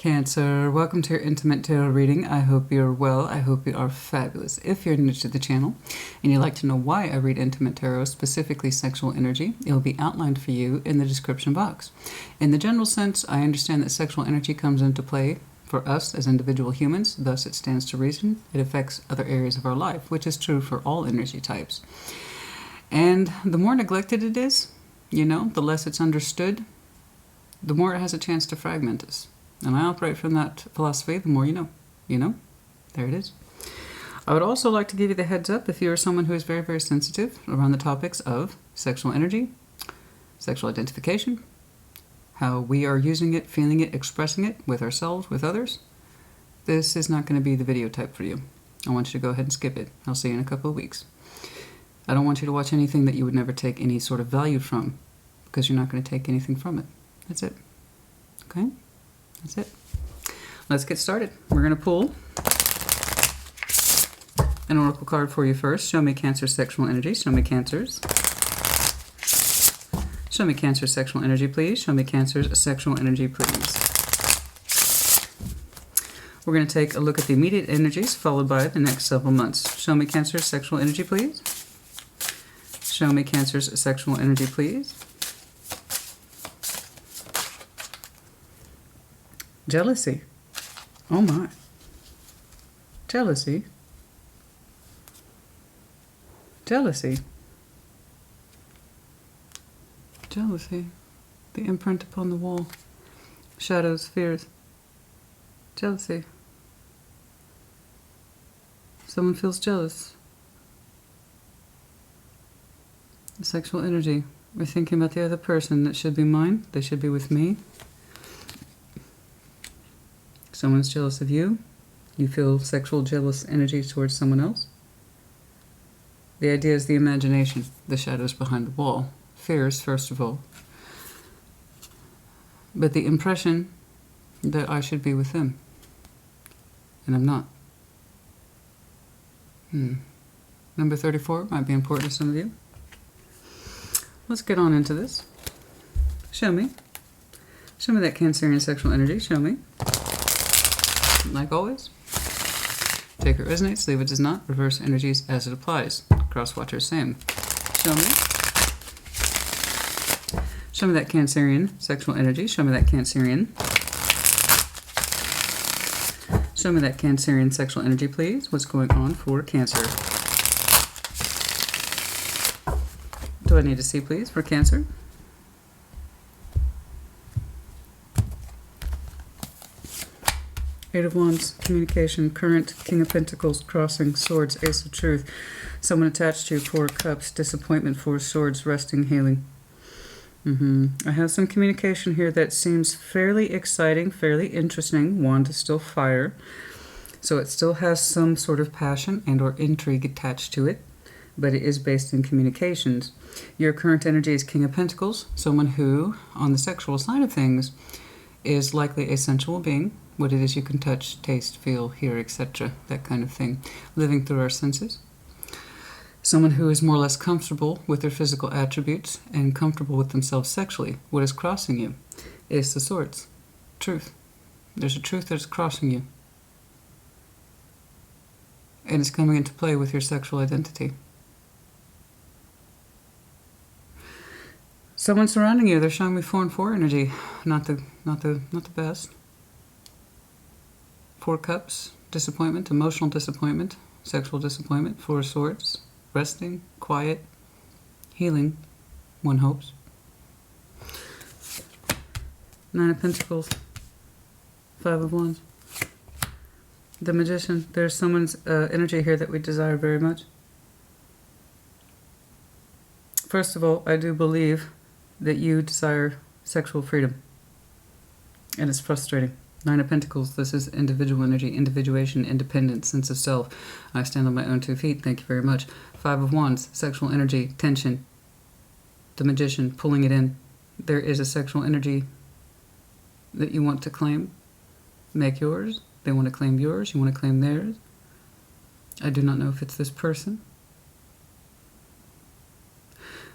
Cancer, welcome to your intimate tarot reading. I hope you're well. I hope you are fabulous. If you're new to the channel and you'd like to know why I read intimate tarot, specifically sexual energy, it will be outlined for you in the description box. In the general sense, I understand that sexual energy comes into play for us as individual humans, thus it stands to reason it affects other areas of our life, which is true for all energy types. And the more neglected it is, the less it's understood, the more it has a chance to fragment us. And I operate from that philosophy, the more you know. There it is. I would also like to give you the heads up if you are someone who is very, very sensitive around the topics of sexual energy, sexual identification, how we are using it, feeling it, expressing it with ourselves, with others. This is not going to be the video type for you. I want you to go ahead and skip it. I'll see you in a couple of weeks. I don't want you to watch anything that you would never take any sort of value from, because you're not going to take anything from it. That's it. Okay? That's it. Let's get started. We're going to pull an oracle card for you first. Show me Cancer's sexual energy. Show me Cancer's. Show me Cancer's sexual energy, please. Show me Cancer's sexual energy, please. We're going to take a look at the immediate energies followed by the next several months. Show me Cancer's sexual energy, please. Show me Cancer's sexual energy, please. Jealousy. Oh my. Jealousy. Jealousy. Jealousy. The imprint upon the wall. Shadows, fears. Jealousy. Someone feels jealous. Sexual energy. We're thinking about the other person. That should be mine. They should be with me. Someone's jealous of you. You feel sexual jealous energy towards someone else. The idea is the imagination, the shadows behind the wall. Fears, first of all. But the impression that I should be with them. And I'm not. Number 34 might be important to some of you. Let's get on into this. Show me. Show me that Cancerian sexual energy. Show me. Like always, take it resonates, leave it does not, reverse energies as it applies. Crosswatcher, same. Show me. Show me that Cancerian sexual energy. Show me that Cancerian. Show me that Cancerian sexual energy, please. What's going on for Cancer? Do I need to see, please, for Cancer? Eight of Wands, communication, current, King of Pentacles, crossing, swords, Ace of Truth. Someone attached to you, Four of Cups, disappointment, Four of Swords, resting, healing. I have some communication here that seems fairly exciting, fairly interesting. Wand is still fire. So it still has some sort of passion and or intrigue attached to it, but it is based in communications. Your current energy is King of Pentacles, someone who, on the sexual side of things, is likely a sensual being. What it is you can touch, taste, feel, hear, etc. That kind of thing. Living through our senses. Someone who is more or less comfortable with their physical attributes and comfortable with themselves sexually. What is crossing you? Ace of Swords. Truth. There's a truth that's crossing you. And it's coming into play with your sexual identity. Someone surrounding you, they're showing me 4 and 4 energy. Not the best. 4 Cups, disappointment, emotional disappointment, sexual disappointment, 4 of Swords, resting, quiet, healing, one hopes. 9 of Pentacles, 5 of Wands. The Magician, there's someone's energy here that we desire very much. First of all, I do believe that you desire sexual freedom, and it's frustrating. 9 of Pentacles, this is individual energy, individuation, independence, sense of self. I stand on my own 2 feet, thank you very much. 5 of Wands, sexual energy, tension. The Magician, pulling it in. There is a sexual energy that you want to claim. Make yours. They want to claim yours, you want to claim theirs. I do not know if it's this person.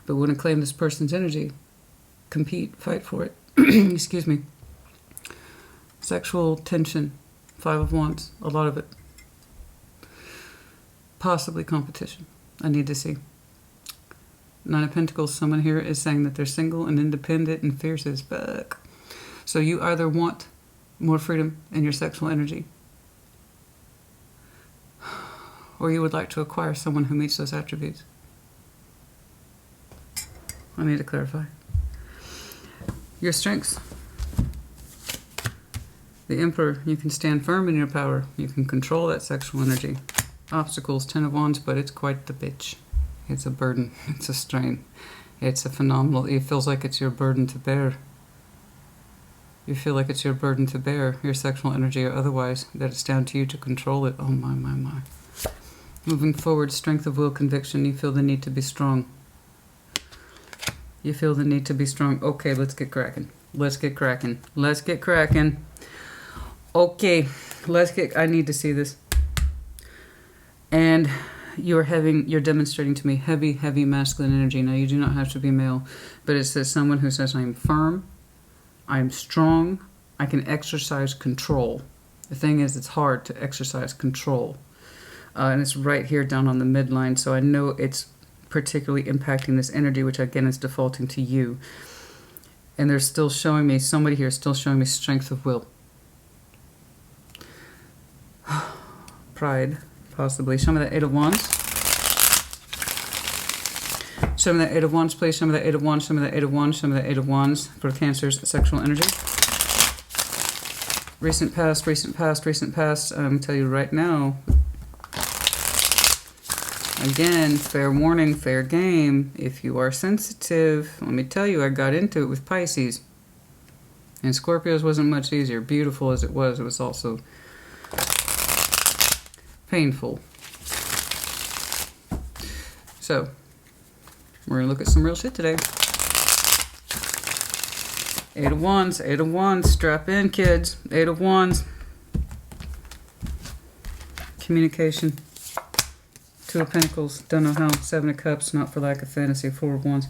But want to claim this person's energy. Compete, fight for it. Excuse me. Sexual tension, 5 of Wands, a lot of it. Possibly competition. I need to see. 9 of Pentacles, someone here is saying that they're single and independent and fierce as fuck. So you either want more freedom in your sexual energy, or you would like to acquire someone who meets those attributes. I need to clarify. Your strengths. The Emperor, you can stand firm in your power. You can control that sexual energy. Obstacles, 10 of Wands, but it's quite the bitch. It's a burden. It's a strain. It's a phenomenal... It feels like it's your burden to bear. You feel like it's your burden to bear, your sexual energy or otherwise, that it's down to you to control it. Oh my, my, my. Moving forward, strength of will, conviction. You feel the need to be strong. You feel the need to be strong. Okay, let's get cracking. Let's get cracking. Let's get cracking. Okay, let's get... I need to see this. And you're demonstrating to me heavy, heavy masculine energy. Now, you do not have to be male, but it says someone who says, I'm firm, I'm strong, I can exercise control. The thing is, it's hard to exercise control. And it's right here down on the midline, so I know it's particularly impacting this energy, which again is defaulting to you. And they're still showing me, somebody here is still showing me strength of will. Pride, possibly. Show me that 8 of Wands. Show me that 8 of Wands, please. Show me that 8 of Wands. Show me that 8 of Wands. Show me that 8 of Wands for Cancer's sexual energy. Recent past, recent past, recent past. I'm going to tell you right now. Again, fair warning, fair game. If you are sensitive, let me tell you, I got into it with Pisces. And Scorpios wasn't much easier. Beautiful as it was also painful. So, we're going to look at some real shit today. 8 of Wands, 8 of Wands. Strap in, kids. 8 of Wands. Communication. 2 of Pentacles. Don't know how. 7 of Cups. Not for lack of fantasy. 4 of Wands.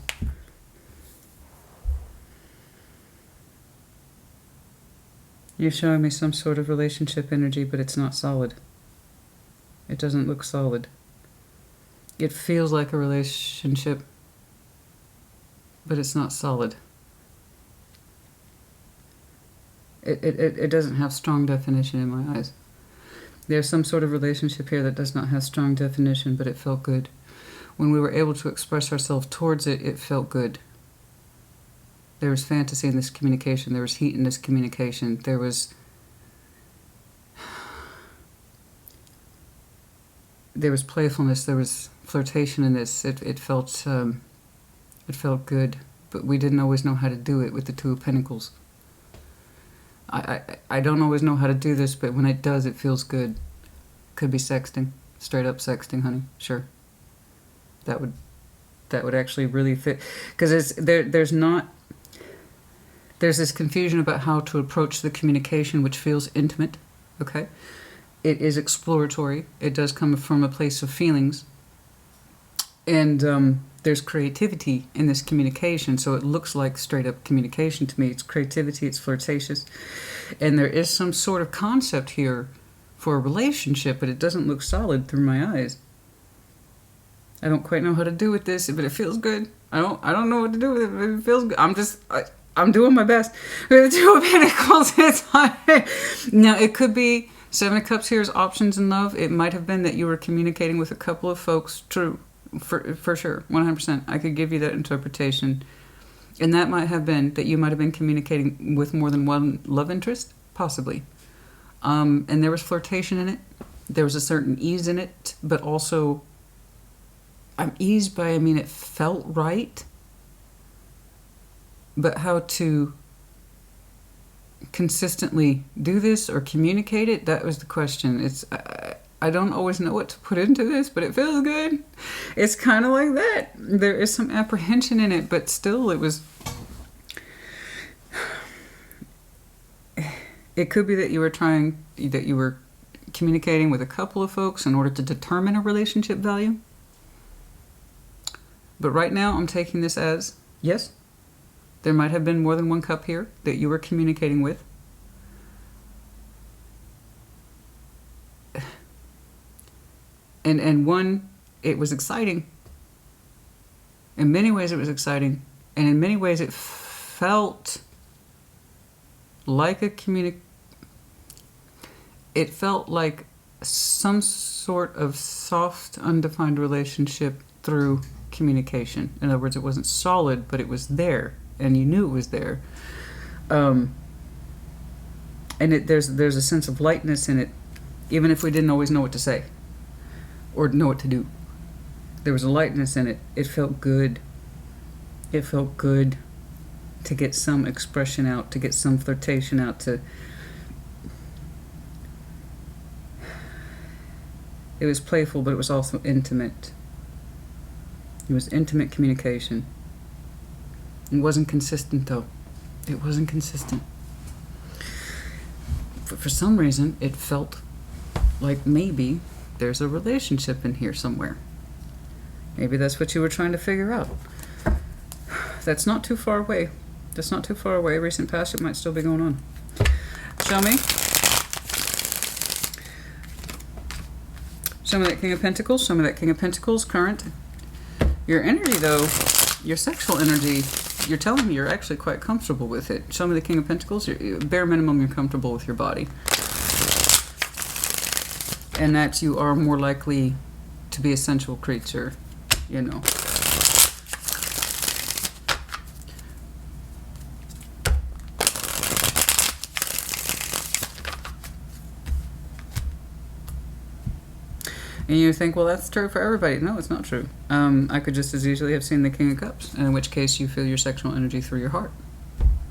You're showing me some sort of relationship energy, but it's not solid. It doesn't look solid. It feels like a relationship, but it's not solid. It doesn't have strong definition in my eyes. There's some sort of relationship here that does not have strong definition, but it felt good. When we were able to express ourselves towards it, it felt good. There was fantasy in this communication. There was heat in this communication. There was playfulness. There was flirtation in this. It felt good, but we didn't always know how to do it with the 2 of Pentacles. I don't always know how to do this, but when it does, it feels good. Could be sexting, straight up sexting, honey. Sure, that would actually really fit, because there's this confusion about how to approach the communication, which feels intimate. Okay. It is exploratory. It does come from a place of feelings. And there's creativity in this communication, so it looks like straight up communication to me. It's creativity, it's flirtatious. And there is some sort of concept here for a relationship, but it doesn't look solid through my eyes. I don't quite know how to do with this, but it feels good. I don't know what to do with it, but it feels good. I'm doing my best. With the 2 of Pentacles, it's hard. Now, it could be 7 of Cups here is options in love. It might have been that you were communicating with a couple of folks. True. For sure. 100%. I could give you that interpretation. And that might have been that you might have been communicating with more than one love interest. Possibly. And there was flirtation in it. There was a certain ease in it. But also, I'm eased by, it felt right. But how to consistently do this or communicate it, that was the question. I don't always know what to put into this, but it feels good. It's kind of like that. There is some apprehension in it, but still it could be that you were communicating with a couple of folks in order to determine a relationship value. But right now I'm taking this as, yes, there might have been more than one cup here that you were communicating with. and one, it was exciting. In many ways it was exciting, and in many ways it felt like it felt like some sort of soft, undefined relationship through communication. In other words, it wasn't solid, but it was there, and you knew it was there. And there's a sense of lightness in it, even if we didn't always know what to say or know what to do. There was a lightness in it. It felt good. It felt good to get some expression out, to get some flirtation out, it was playful, but it was also intimate. It was intimate communication. It wasn't consistent, though. It wasn't consistent. For some reason, it felt like maybe there's a relationship in here somewhere. Maybe that's what you were trying to figure out. That's not too far away. That's not too far away. Recent past, it might still be going on. Show me. Show me that King of Pentacles. Show me that King of Pentacles, current. Your energy, though, your sexual energy, you're telling me you're actually quite comfortable with it. Show me the King of Pentacles. Bare minimum, you're comfortable with your body. And that you are more likely to be a sensual creature, you know. And you think, well, that's true for everybody. No, it's not true. I could just as easily have seen the King of Cups, in which case you feel your sexual energy through your heart,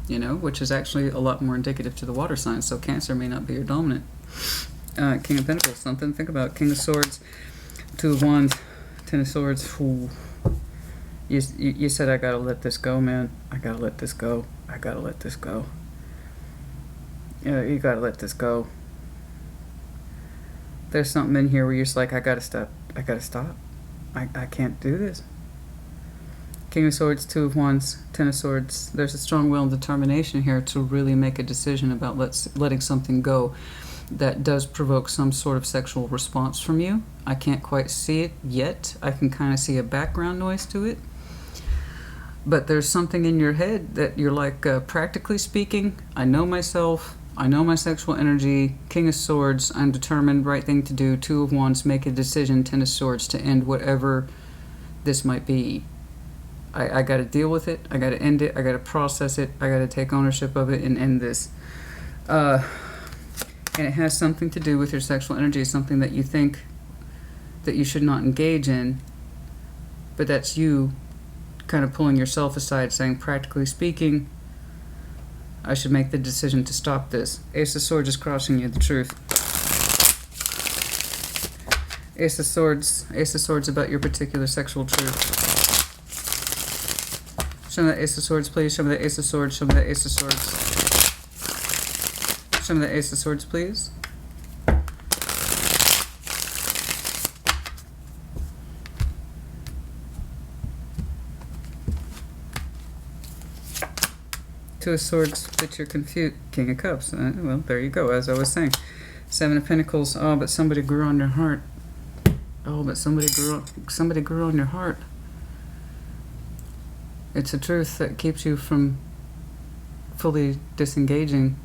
you know, which is actually a lot more indicative to the water signs, so Cancer may not be your dominant. King of Pentacles, something to think about. King of Swords, Two of Wands, Ten of Swords. Ooh. You said, I gotta let this go, man. I gotta let this go. I gotta let this go. Yeah, you gotta let this go. There's something in here where you're just like, I gotta stop. I gotta stop. I can't do this. King of Swords, Two of Wands, Ten of Swords. There's a strong will and determination here to really make a decision about letting something go that does provoke some sort of sexual response from you. I can't quite see it yet. I can kind of see a background noise to it. But there's something in your head that you're like, practically speaking, I know myself. I know my sexual energy. King of Swords, I'm determined, right thing to do. Two of Wands, make a decision. Ten of Swords, to end whatever this might be. I got to deal with it. I got to end it. I got to process it. I got to take ownership of it and end this. And it has something to do with your sexual energy, something that you think that you should not engage in. But that's you kind of pulling yourself aside, saying, practically speaking, I should make the decision to stop this. Ace of Swords is crossing you, the truth. Ace of Swords about your particular sexual truth. Show me that Ace of Swords, please. Show me that Ace of Swords. Show me that Ace of Swords. Show me that Ace of Swords, please. Two of Swords, but you're confused. King of Cups. Well, there you go, as I was saying. Seven of Pentacles. Oh, but somebody grew on your heart. Oh, but somebody grew on your heart. It's a truth that keeps you from fully disengaging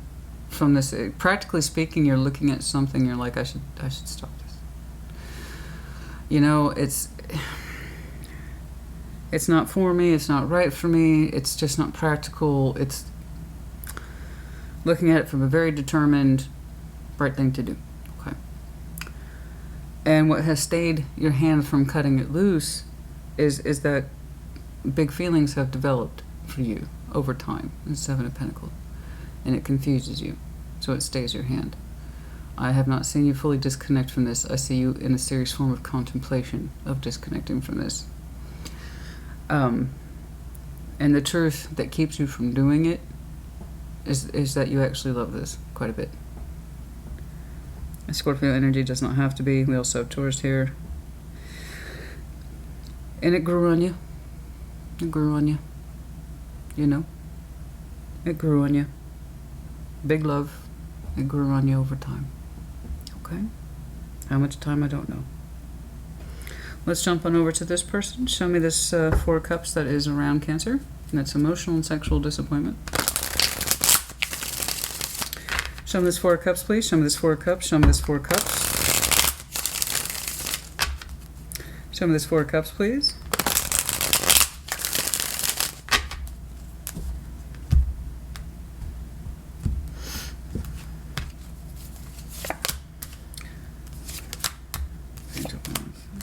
from this. Practically speaking, you're looking at something, you're like, I should stop this. You know, it's not for me, it's not right for me, it's just not practical. It's looking at it from a very determined, right thing to do. Okay. And what has stayed your hand from cutting it loose is that big feelings have developed for you over time. The Seven of Pentacles. And it confuses you. So it stays your hand. I have not seen you fully disconnect from this. I see you in a serious form of contemplation of disconnecting from this. And the truth that keeps you from doing it is that you actually love this quite a bit. Scorpio energy does not have to be. We also have Taurus here. And it grew on you. It grew on you. You know? It grew on you. Big love. It grew on you over time. Okay? How much time, I don't know. Let's jump on over to this person. Show me this Four of Cups that is around Cancer. And that's emotional and sexual disappointment. Show me this Four of Cups, please. Show me this Four of Cups. Show me this Four of Cups. Show me this Four of Cups, please.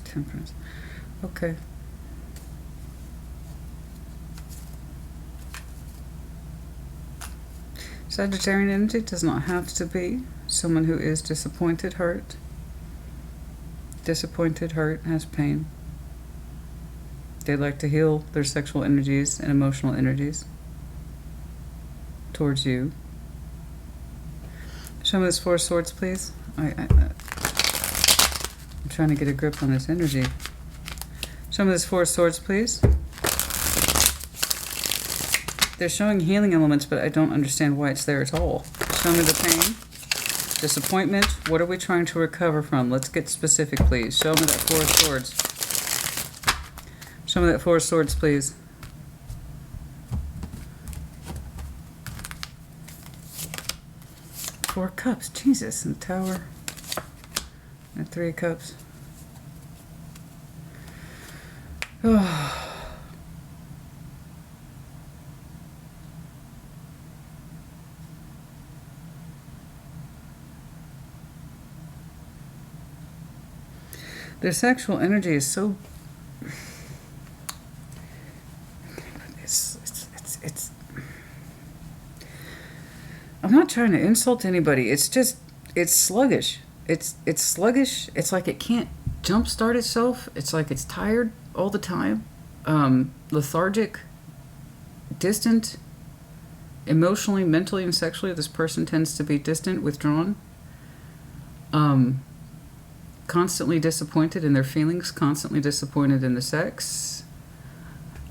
Temperance. Okay. Sagittarian energy does not have to be someone who is disappointed, hurt. Disappointed, hurt, has pain. They like to heal their sexual energies and emotional energies towards you. Show me this Four of Swords, please. I'm trying to get a grip on this energy. Show me this Four of Swords, please. They're showing healing elements, but I don't understand why it's there at all. Show me the pain. Disappointment. What are we trying to recover from? Let's get specific, please. Show me that Four of Swords. Show me that Four of Swords, please. Four of Cups. Jesus. And the Tower. And Three of Cups. Oh. Their sexual energy is so... It's... I'm not trying to insult anybody. It's just... It's sluggish. It's sluggish. It's like it can't jumpstart itself. It's like it's tired all the time. Lethargic. Distant. Emotionally, mentally, and sexually, this person tends to be distant, withdrawn. Constantly disappointed in their feelings, constantly disappointed in the sex.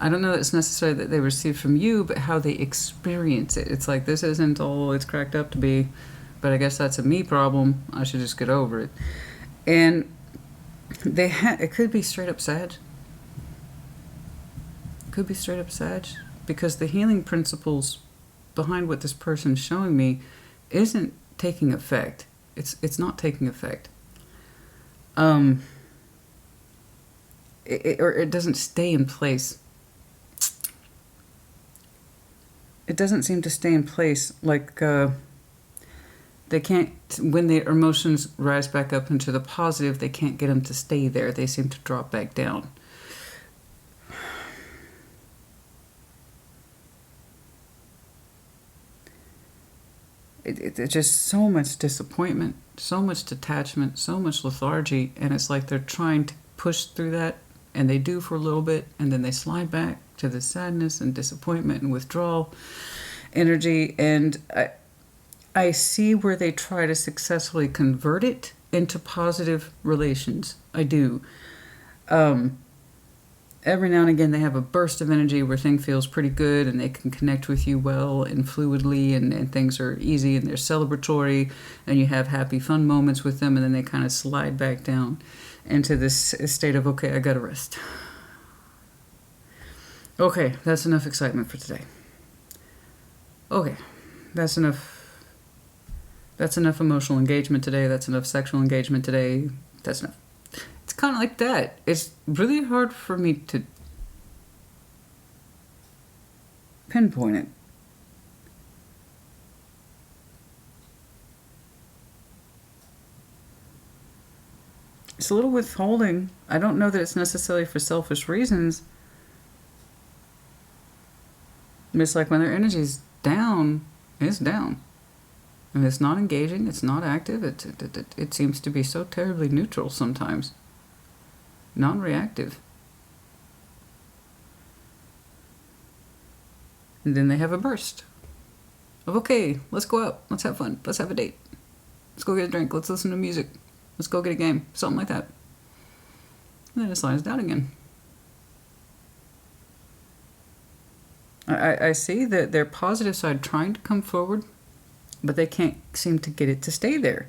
I don't know that it's necessarily that they receive from you, but how they experience it. It's like, this isn't all it's cracked up to be, but I guess that's a me problem. I should just get over it. And it could be straight up Sag. It could be straight up Sag, because the healing principles behind what this person's showing me isn't taking effect. It's not taking effect. It doesn't stay in place. It doesn't seem to stay in place. Like, they can't, when their emotions rise back up into the positive, they can't get them to stay there. They seem to drop back down. It's just so much disappointment, so much detachment, so much lethargy, and it's like they're trying to push through that, and they do for a little bit, and then they slide back to the sadness and disappointment and withdrawal energy, and I see where they try to successfully convert it into positive relations. I do. Every now and again they have a burst of energy where things feels pretty good and they can connect with you well and fluidly, and things are easy and they're celebratory and you have happy fun moments with them, and then they kind of slide back down into this state of, okay, I gotta rest. Okay, that's enough excitement for today. Okay, that's enough emotional engagement today. That's enough sexual engagement today. That's enough. It's kind of like that. It's really hard for me to pinpoint it. It's a little withholding. I don't know that it's necessarily for selfish reasons. It's like when their energy's down, it's down. And it's not engaging, it's not active, it seems to be so terribly neutral sometimes. Non-reactive. And then they have a burst of, okay, let's go out, let's have fun, let's have a date, let's go get a drink, let's listen to music, let's go get a game, something like that. And then it slides down again. I see that their positive side trying to come forward, but they can't seem to get it to stay there.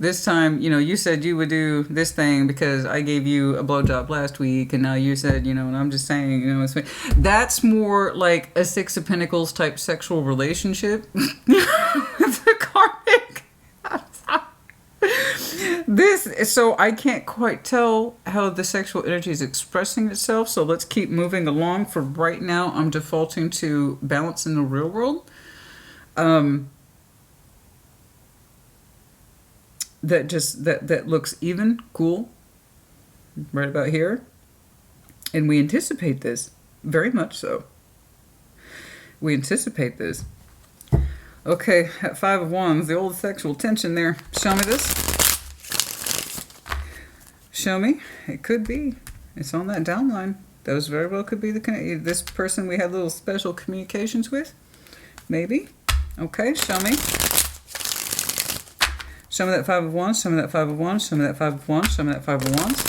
This time, you said you would do this thing because I gave you a blowjob last week, and now you said, and I'm just saying, that's more like a Six of Pentacles type sexual relationship. The karmic. So I can't quite tell how the sexual energy is expressing itself, so let's keep moving along. For right now, I'm defaulting to balance in the real world. That looks even, cool, right about here. And we anticipate this, very much so. We anticipate this. Okay, at Five of Wands, the old sexual tension there. Show me this. Show me. It could be. It's on that downline. Those very well could be this person we had little special communications with. Maybe. Okay, show me. Show me that Five of Wands. Show me that Five of Wands. Show me that Five of Wands. Show me that Five of Wands.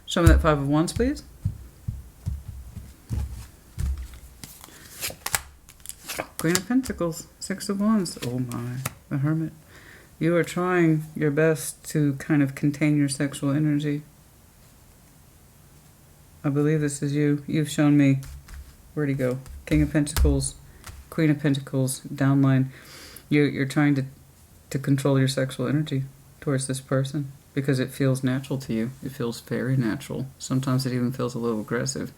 Show me that Five of Wands, please. Queen of Pentacles. Six of Wands. Oh my. The Hermit. You are trying your best to kind of contain your sexual energy. I believe this is you. You've shown me. Where'd he go? King of Pentacles. Queen of Pentacles. Downline. You're trying to control your sexual energy towards this person because it feels natural to you. It feels very natural. Sometimes it even feels a little aggressive.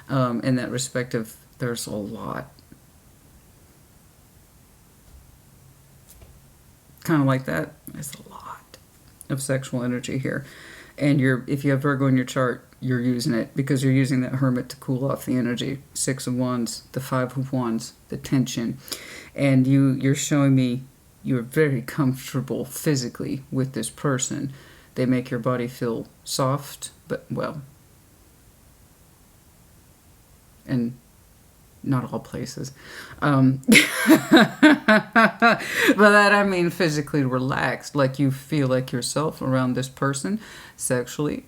In that respect of, there's a lot. Kind of like that. There's a lot of sexual energy here. And if you have Virgo in your chart, you're using it because you're using that Hermit to cool off the energy. Six of Wands, the Five of Wands, the tension. And you're showing me you're very comfortable physically with this person. They make your body feel soft, but well. And not all places. By that I mean physically relaxed, like you feel like yourself around this person sexually.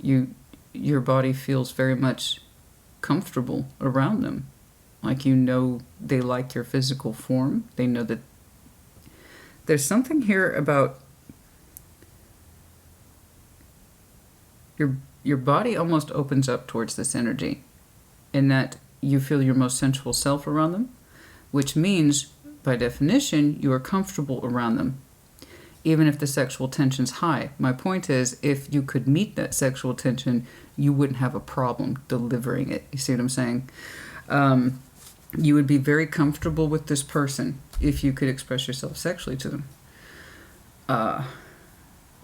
Your body feels very much comfortable around them. Like they like your physical form. They know that there's something here about your body almost opens up towards this energy. In that you feel your most sensual self around them, which means, by definition, you are comfortable around them, even if the sexual tension's high. My point is, if you could meet that sexual tension, you wouldn't have a problem delivering it. You see what I'm saying? You would be very comfortable with this person if you could express yourself sexually to them.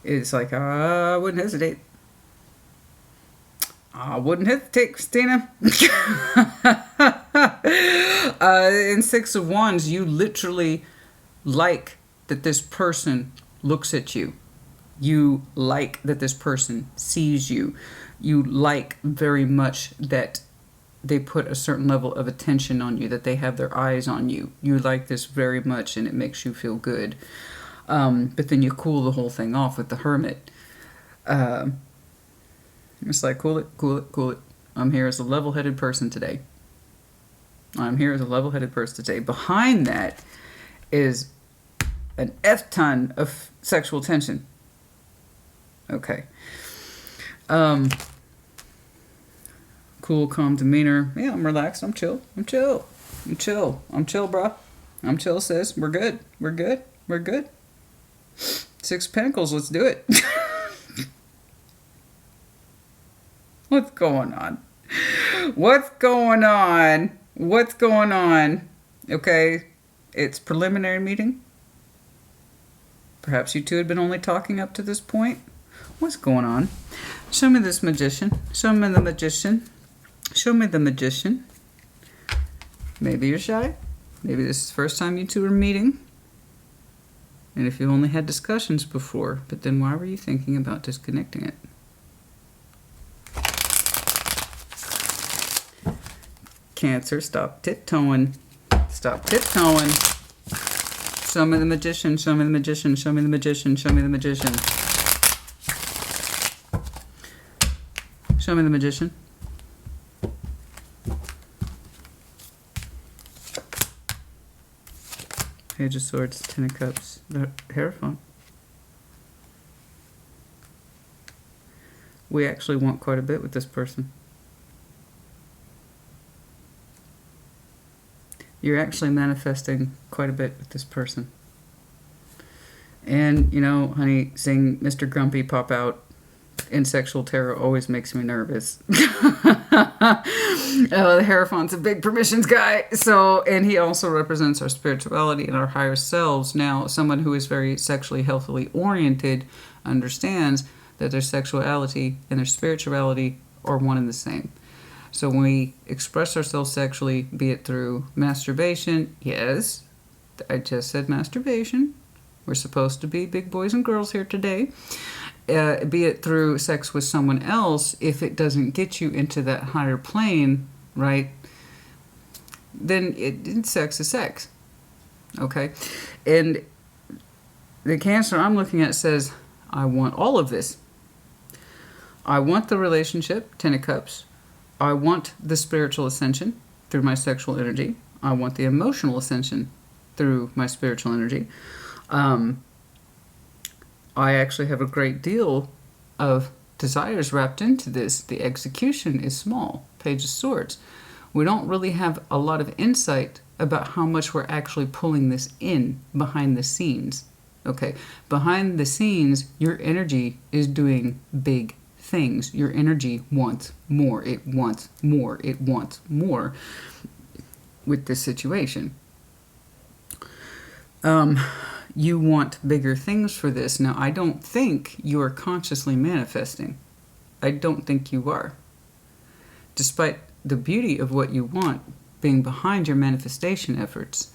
It's like, I wouldn't hesitate. I wouldn't hesitate, Christina. In Six of Wands, you literally like that this person looks at you. You like that this person sees you. You like very much that they put a certain level of attention on you, that they have their eyes on you. You like this very much, and it makes you feel good. But then you cool the whole thing off with the Hermit. It's like, cool it, cool it, cool it. I'm here as a level-headed person today. I'm here as a level-headed person today. Behind that is an F-ton of sexual tension. Okay. Cool, calm demeanor. Yeah, I'm relaxed. I'm chill. I'm chill. I'm chill. I'm chill, bro. I'm chill, sis. We're good. We're good. We're good. Six of Pentacles. Let's do it. What's going on? What's going on? What's going on? Okay, it's preliminary meeting. Perhaps you two had been only talking up to this point. What's going on? Show me this magician. Show me the magician. Show me the magician. Maybe you're shy. Maybe this is the first time you two are meeting. And if you only had discussions before, but then why were you thinking about disconnecting it? Cancer, stop tiptoeing. Stop tiptoeing. Show me the magician, show me the magician, show me the magician, show me the magician. Show me the magician. Page of Swords, Ten of Cups, the Hierophant. We actually want quite a bit with this person. You're actually manifesting quite a bit with this person. And, you know, honey, seeing Mr. Grumpy pop out in sexual tarot always makes me nervous. The Hierophant's a big permissions guy. So, and he also represents our spirituality and our higher selves. Now, someone who is very sexually healthily oriented understands that their sexuality and their spirituality are one and the same. So when we express ourselves sexually, be it through masturbation, yes, I just said masturbation. We're supposed to be big boys and girls here today. Be it through sex with someone else, if it doesn't get you into that higher plane, right, then sex is sex. Okay? And the Cancer I'm looking at says, I want all of this. I want the relationship, Ten of Cups. I want the spiritual ascension through my sexual energy. I want the emotional ascension through my spiritual energy. I actually have a great deal of desires wrapped into this. The execution is small. Page of Swords. We don't really have a lot of insight about how much we're actually pulling this in behind the scenes. Okay, behind the scenes, your energy is doing big things. Your energy wants more. It wants more. It wants more with this situation. You want bigger things for this. Now, I don't think you are consciously manifesting. I don't think you are. Despite the beauty of what you want being behind your manifestation efforts,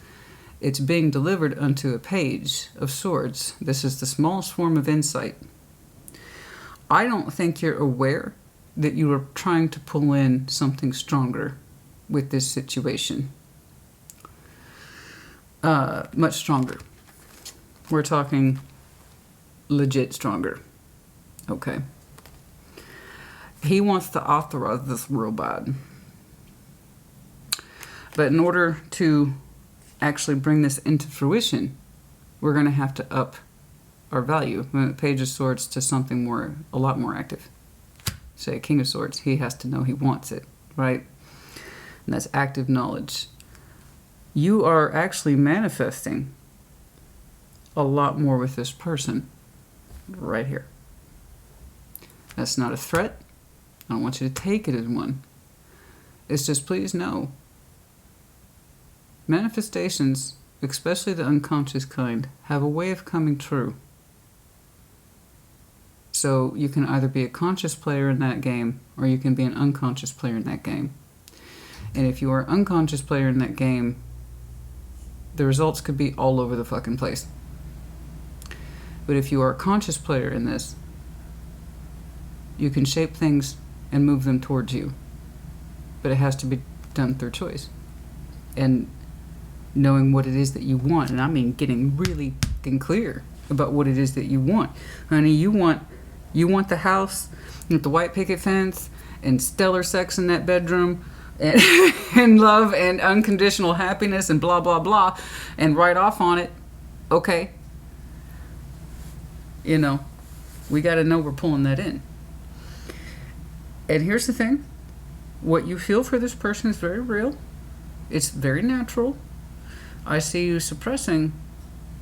it's being delivered unto a page of swords. This is the smallest form of insight. I don't think you're aware that you are trying to pull in something stronger with this situation. Much stronger. We're talking legit stronger. Okay. He wants to authorize this real bad. But in order to actually bring this into fruition, we're going to have to up our value. Page of Swords to something a lot more active. Say King of Swords, he has to know he wants it, right? And that's active knowledge. You are actually manifesting a lot more with this person right here. That's not a threat. I don't want you to take it as one. It's just, please know, manifestations, especially the unconscious kind, have a way of coming true. So you can either be a conscious player in that game, or you can be an unconscious player in that game. And if you are an unconscious player in that game, the results could be all over the fucking place. But if you are a conscious player in this, you can shape things and move them towards you. But it has to be done through choice. And knowing what it is that you want. And I mean getting really fucking clear about what it is that you want. Honey, you want the house with the white picket fence and stellar sex in that bedroom and, and love and unconditional happiness and blah, blah, blah, and write off on it. Okay. You know, we got to know we're pulling that in. And here's the thing. What you feel for this person is very real. It's very natural. I see you suppressing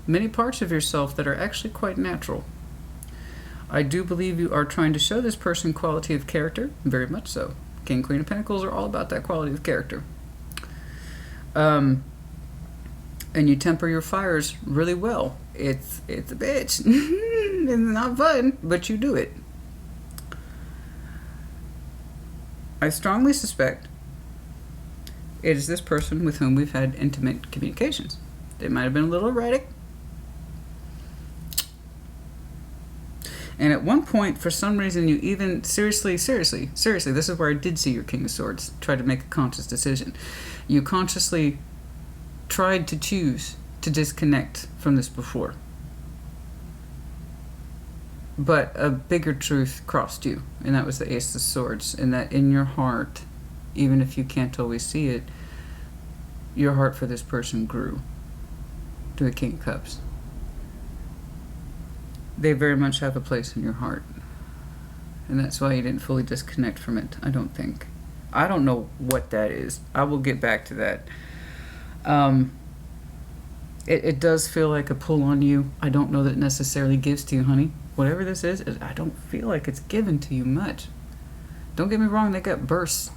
many parts of yourself that are actually quite natural. I do believe you are trying to show this person quality of character, very much so. King, Queen of Pentacles are all about that quality of character. And you temper your fires really well. It's a bitch. It's not fun, but you do it. I strongly suspect it is this person with whom we've had intimate communications. They might have been a little erratic. And at one point, for some reason, you even seriously, this is where I did see your King of Swords try to make a conscious decision. You consciously tried to choose to disconnect from this before. But a bigger truth crossed you, and that was the Ace of Swords, and that in your heart, even if you can't always see it, your heart for this person grew. to the King of Cups. They very much have a place in your heart. And that's why you didn't fully disconnect from it, I don't think. I don't know what that is. I will get back to that. It does feel like a pull on you. I don't know that it necessarily gives to you, honey. Whatever this is, I don't feel like it's given to you much. Don't get me wrong, they got bursts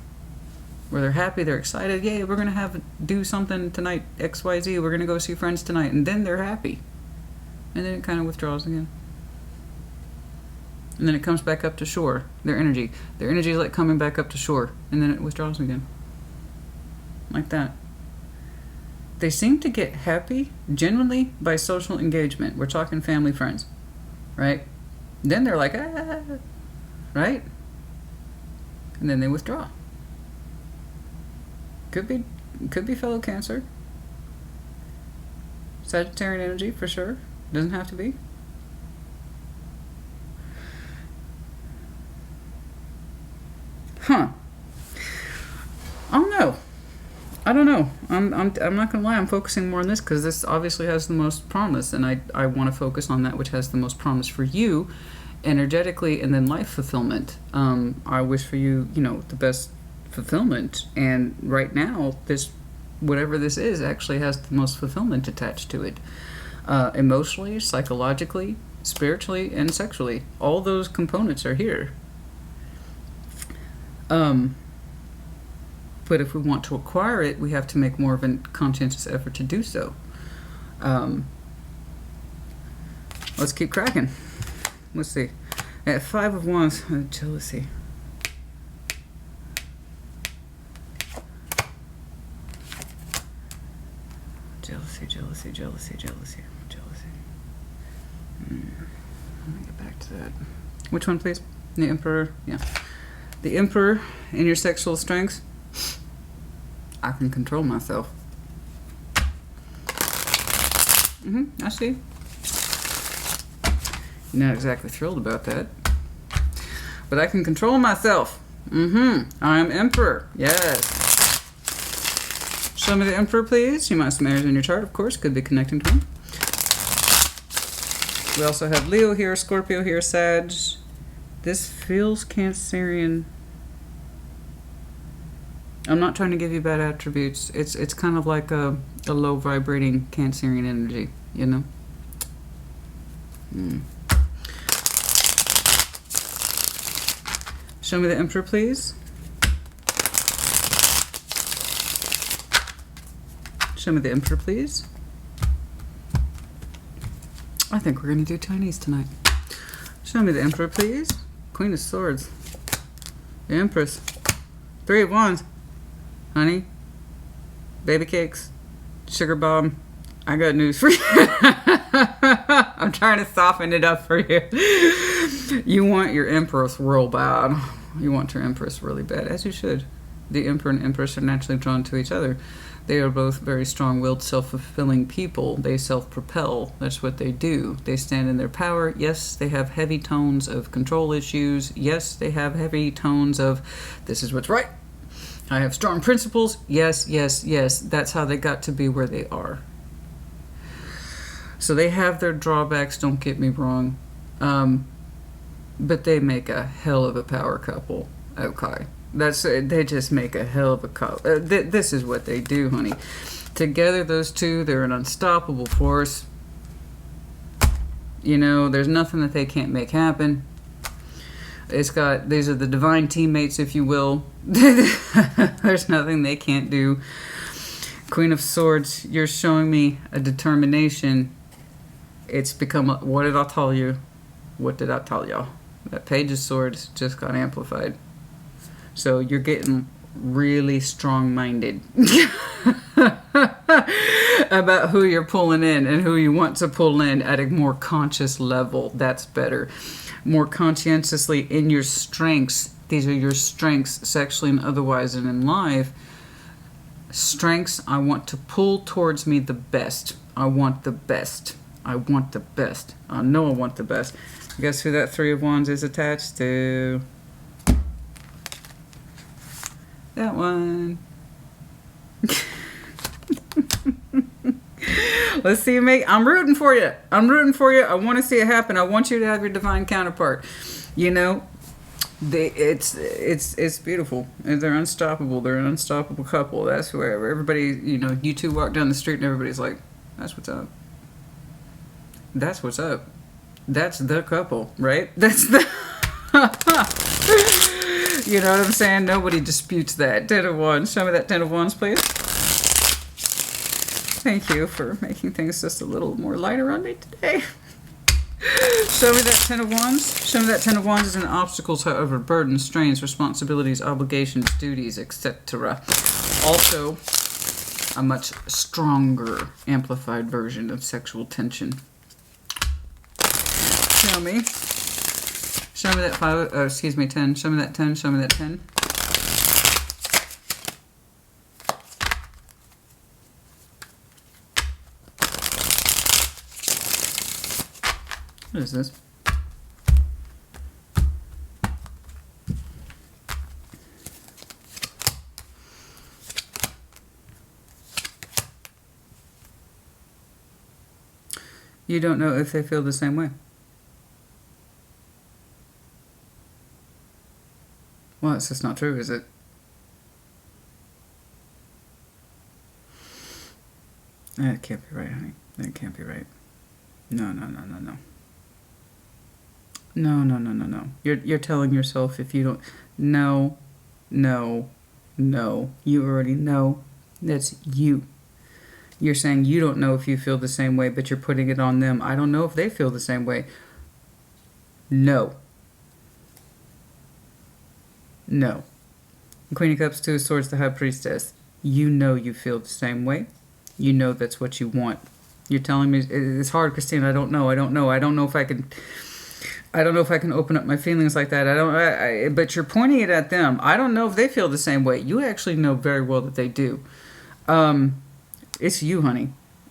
where they're happy, they're excited. Yay, we're going to do something tonight, XYZ. We're going to go see friends tonight. And then they're happy. And then it kind of withdraws again. And then it comes back up to shore, their energy. Their energy is like coming back up to shore. And then it withdraws again. Like that. They seem to get happy, genuinely, by social engagement. We're talking family, friends. Right? Then they're like, ah. Right? And then they withdraw. Could be fellow Cancer. Sagittarian energy, for sure. Doesn't have to be. Huh. I don't know. I'm not gonna lie. I'm focusing more on this because this obviously has the most promise, and I want to focus on that which has the most promise for you, energetically, and then life fulfillment. I wish for you, the best fulfillment, and right now, whatever this is, actually has the most fulfillment attached to it, emotionally, psychologically, spiritually, and sexually. All those components are here. But if we want to acquire it, we have to make more of a conscientious effort to do so. Let's keep cracking. Let's see. At 5 of Wands, jealousy. Jealousy. Let me get back to that. Which one, please? The Emperor? Yeah. The Emperor in your sexual strengths. I can control myself. I see. You're not exactly thrilled about that. But I can control myself. I'm Emperor. Yes. Show me the Emperor, please. You might have some Aries in your chart, of course. Could be connecting to him. We also have Leo here, Scorpio here, Sag. This feels Cancerian. I'm not trying to give you bad attributes. It's kind of like a low vibrating Cancerian energy, Show me the Emperor, please. Show me the Emperor, please. I think we're going to do Chinese tonight. Show me the Emperor, please. Queen of Swords. The Empress. 3 of Wands. Honey. Baby cakes. Sugar bomb. I got news for you. I'm trying to soften it up for you. You want your Empress real bad. You want your Empress really bad, as you should. The Emperor and Empress are naturally drawn to each other. They are both very strong-willed, self-fulfilling people. They self-propel. That's what they do. They stand in their power. Yes, they have heavy tones of control issues. Yes, they have heavy tones of, this is what's right. I have strong principles. Yes. That's how they got to be where they are. So they have their drawbacks, don't get me wrong. But they make a hell of a power couple. Okay. They just make a hell of a couple. This is what they do, honey. Together, those two, they're an unstoppable force. There's nothing that they can't make happen. These are the divine teammates, if you will. There's nothing they can't do. Queen of Swords, you're showing me a determination. It's become, what did I tell you? What did I tell y'all? That Page of Swords just got amplified. So you're getting really strong-minded about who you're pulling in and who you want to pull in at a more conscious level. That's better. More conscientiously in your strengths. These are your strengths, sexually and otherwise, and in life. Strengths, I want to pull towards me the best. I want the best. I want the best. I know I want the best. Guess who that 3 of Wands is attached to? That one. Let's see you make. I'm rooting for you. I'm rooting for you. I want to see it happen. I want you to have your divine counterpart. You know, it's beautiful. And they're unstoppable. They're an unstoppable couple. That's where everybody, you know, you two walk down the street and everybody's like, that's what's up. That's what's up. That's the couple, right? That's the... You know what I'm saying? Nobody disputes that. Ten of Wands. Show me that Ten of Wands, please. Thank you for making things just a little more lighter on me today. Show me that Ten of Wands. Show me that Ten of Wands is an obstacles, however, burdens, strains, responsibilities, obligations, duties, etc. Also, a much stronger, amplified version of sexual tension. Show me. Show me that 5, excuse me, 10. Show me that 10. Show me that 10. What is this? You don't know if they feel the same way. Well, it's just not true, is it? That can't be right, honey. That can't be right. No. No. You're telling yourself if you don't... No. You already know. That's you. You're saying you don't know if you feel the same way, but you're putting it on them. I don't know if they feel the same way. No. Queen of Cups, Two of Swords, the High Priestess. You know you feel the same way. You know that's what you want. You're telling me it's hard, Christine. I don't know if I can. I don't know if I can open up my feelings like that. But you're pointing it at them. I don't know if they feel the same way. You actually know very well that they do. It's you, honey.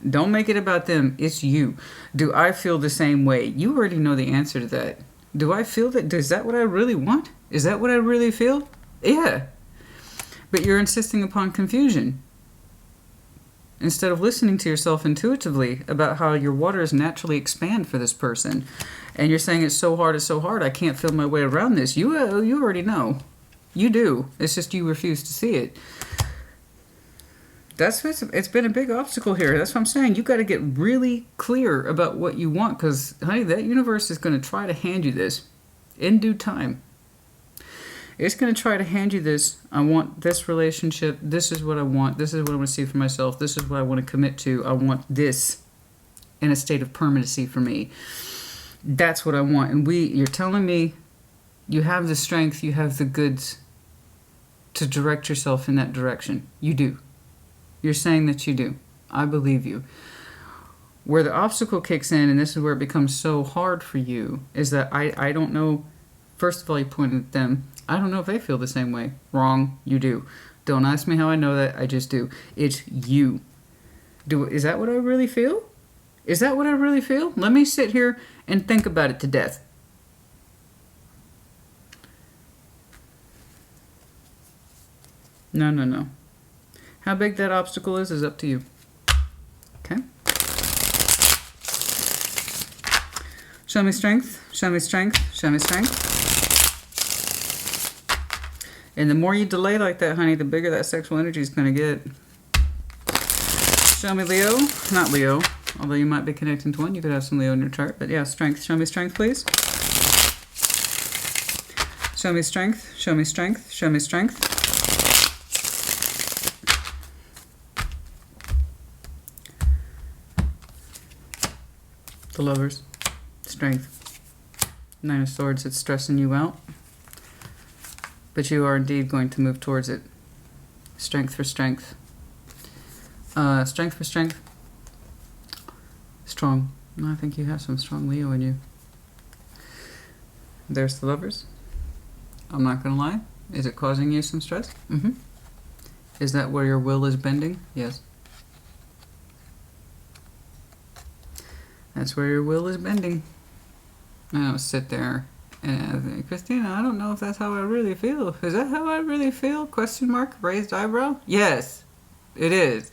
Don't make it about them. It's you. Do I feel the same way? You already know the answer to that. Do I feel that? Is that what I really want? Is that what I really feel? Yeah. But you're insisting upon confusion. Instead of listening to yourself intuitively about how your waters naturally expand for this person. And you're saying it's so hard, I can't feel my way around this. You already know. You do. It's just you refuse to see it. It's been a big obstacle here. That's what I'm saying. You got to get really clear about what you want, because, honey, that universe is going to try to hand you this in due time. It's going to try to hand you this. I want this relationship. This is what I want. This is what I want to see for myself. This is what I want to commit to. I want this in a state of permanency for me. That's what I want. And you're telling me you have the strength, you have the goods to direct yourself in that direction. You do. You're saying that you do. I believe you. Where the obstacle kicks in, and this is where it becomes so hard for you, is that I don't know. First of all, you pointed at them. I don't know if they feel the same way. Wrong. You do. Don't ask me how I know that. I just do. It's you. Is that what I really feel? Is that what I really feel? Let me sit here and think about it to death. No. How big that obstacle is up to you. Okay? Show me strength. Show me strength. Show me strength. And the more you delay like that, honey, the bigger that sexual energy is going to get. Show me Leo. Not Leo. Although you might be connecting to one. You could have some Leo in your chart. But yeah, strength. Show me strength, please. Show me strength. Show me strength. Show me strength. The Lovers. Strength. Nine of Swords. It's stressing you out. But you are indeed going to move towards it. Strength for strength. Strength for strength. Strong. I think you have some strong Leo in you. There's the Lovers. I'm not going to lie. Is it causing you some stress? Mm-hmm. Is that where your will is bending? Yes. That's where your will is bending. I don't sit there and I think, Christina, I don't know if that's how I really feel. Is that how I really feel? Question mark, raised eyebrow? Yes, it is.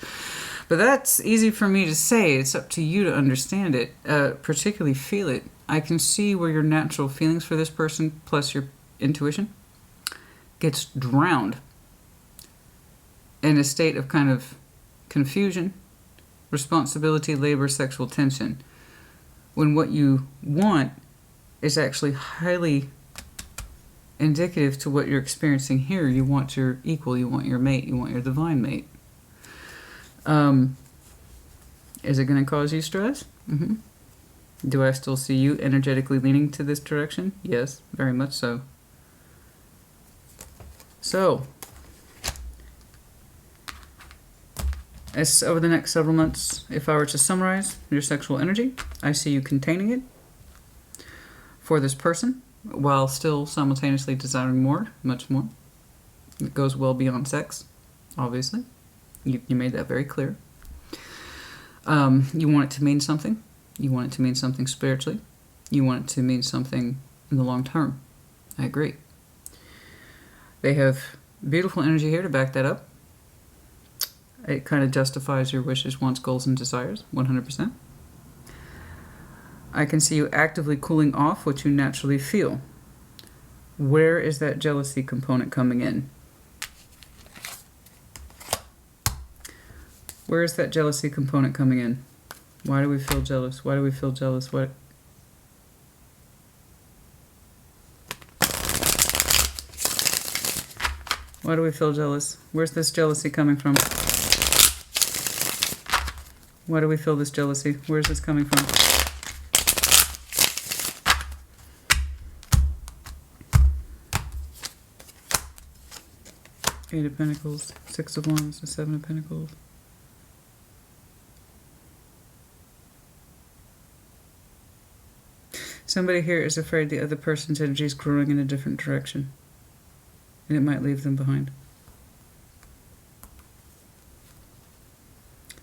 But that's easy for me to say. It's up to you to understand it, particularly feel it. I can see where your natural feelings for this person plus your intuition gets drowned in a state of kind of confusion, responsibility, labor, sexual tension, when what you want is actually highly indicative to what you're experiencing here. You want your equal, you want your mate, you want your divine mate. Is it going to cause you stress? Mm-hmm. Do I still see you energetically leaning to this direction? Yes, very much so. So, as over the next several months, if I were to summarize your sexual energy, I see you containing it for this person while still simultaneously desiring more, much more. It goes well beyond sex, obviously. You made that very clear. You want it to mean something. You want it to mean something spiritually. You want it to mean something in the long term. I agree. They have beautiful energy here to back that up. It kind of justifies your wishes, wants, goals, and desires, 100%. I can see you actively cooling off what you naturally feel. Where is that jealousy component coming in? Where is that jealousy component coming in? Why do we feel jealous? Why do we feel jealous? Why do we feel jealous? Where's this jealousy coming from? Why do we feel this jealousy? Where's this coming from? Eight of Pentacles, Six of Wands, and Seven of Pentacles. Somebody here is afraid the other person's energy is growing in a different direction, and it might leave them behind.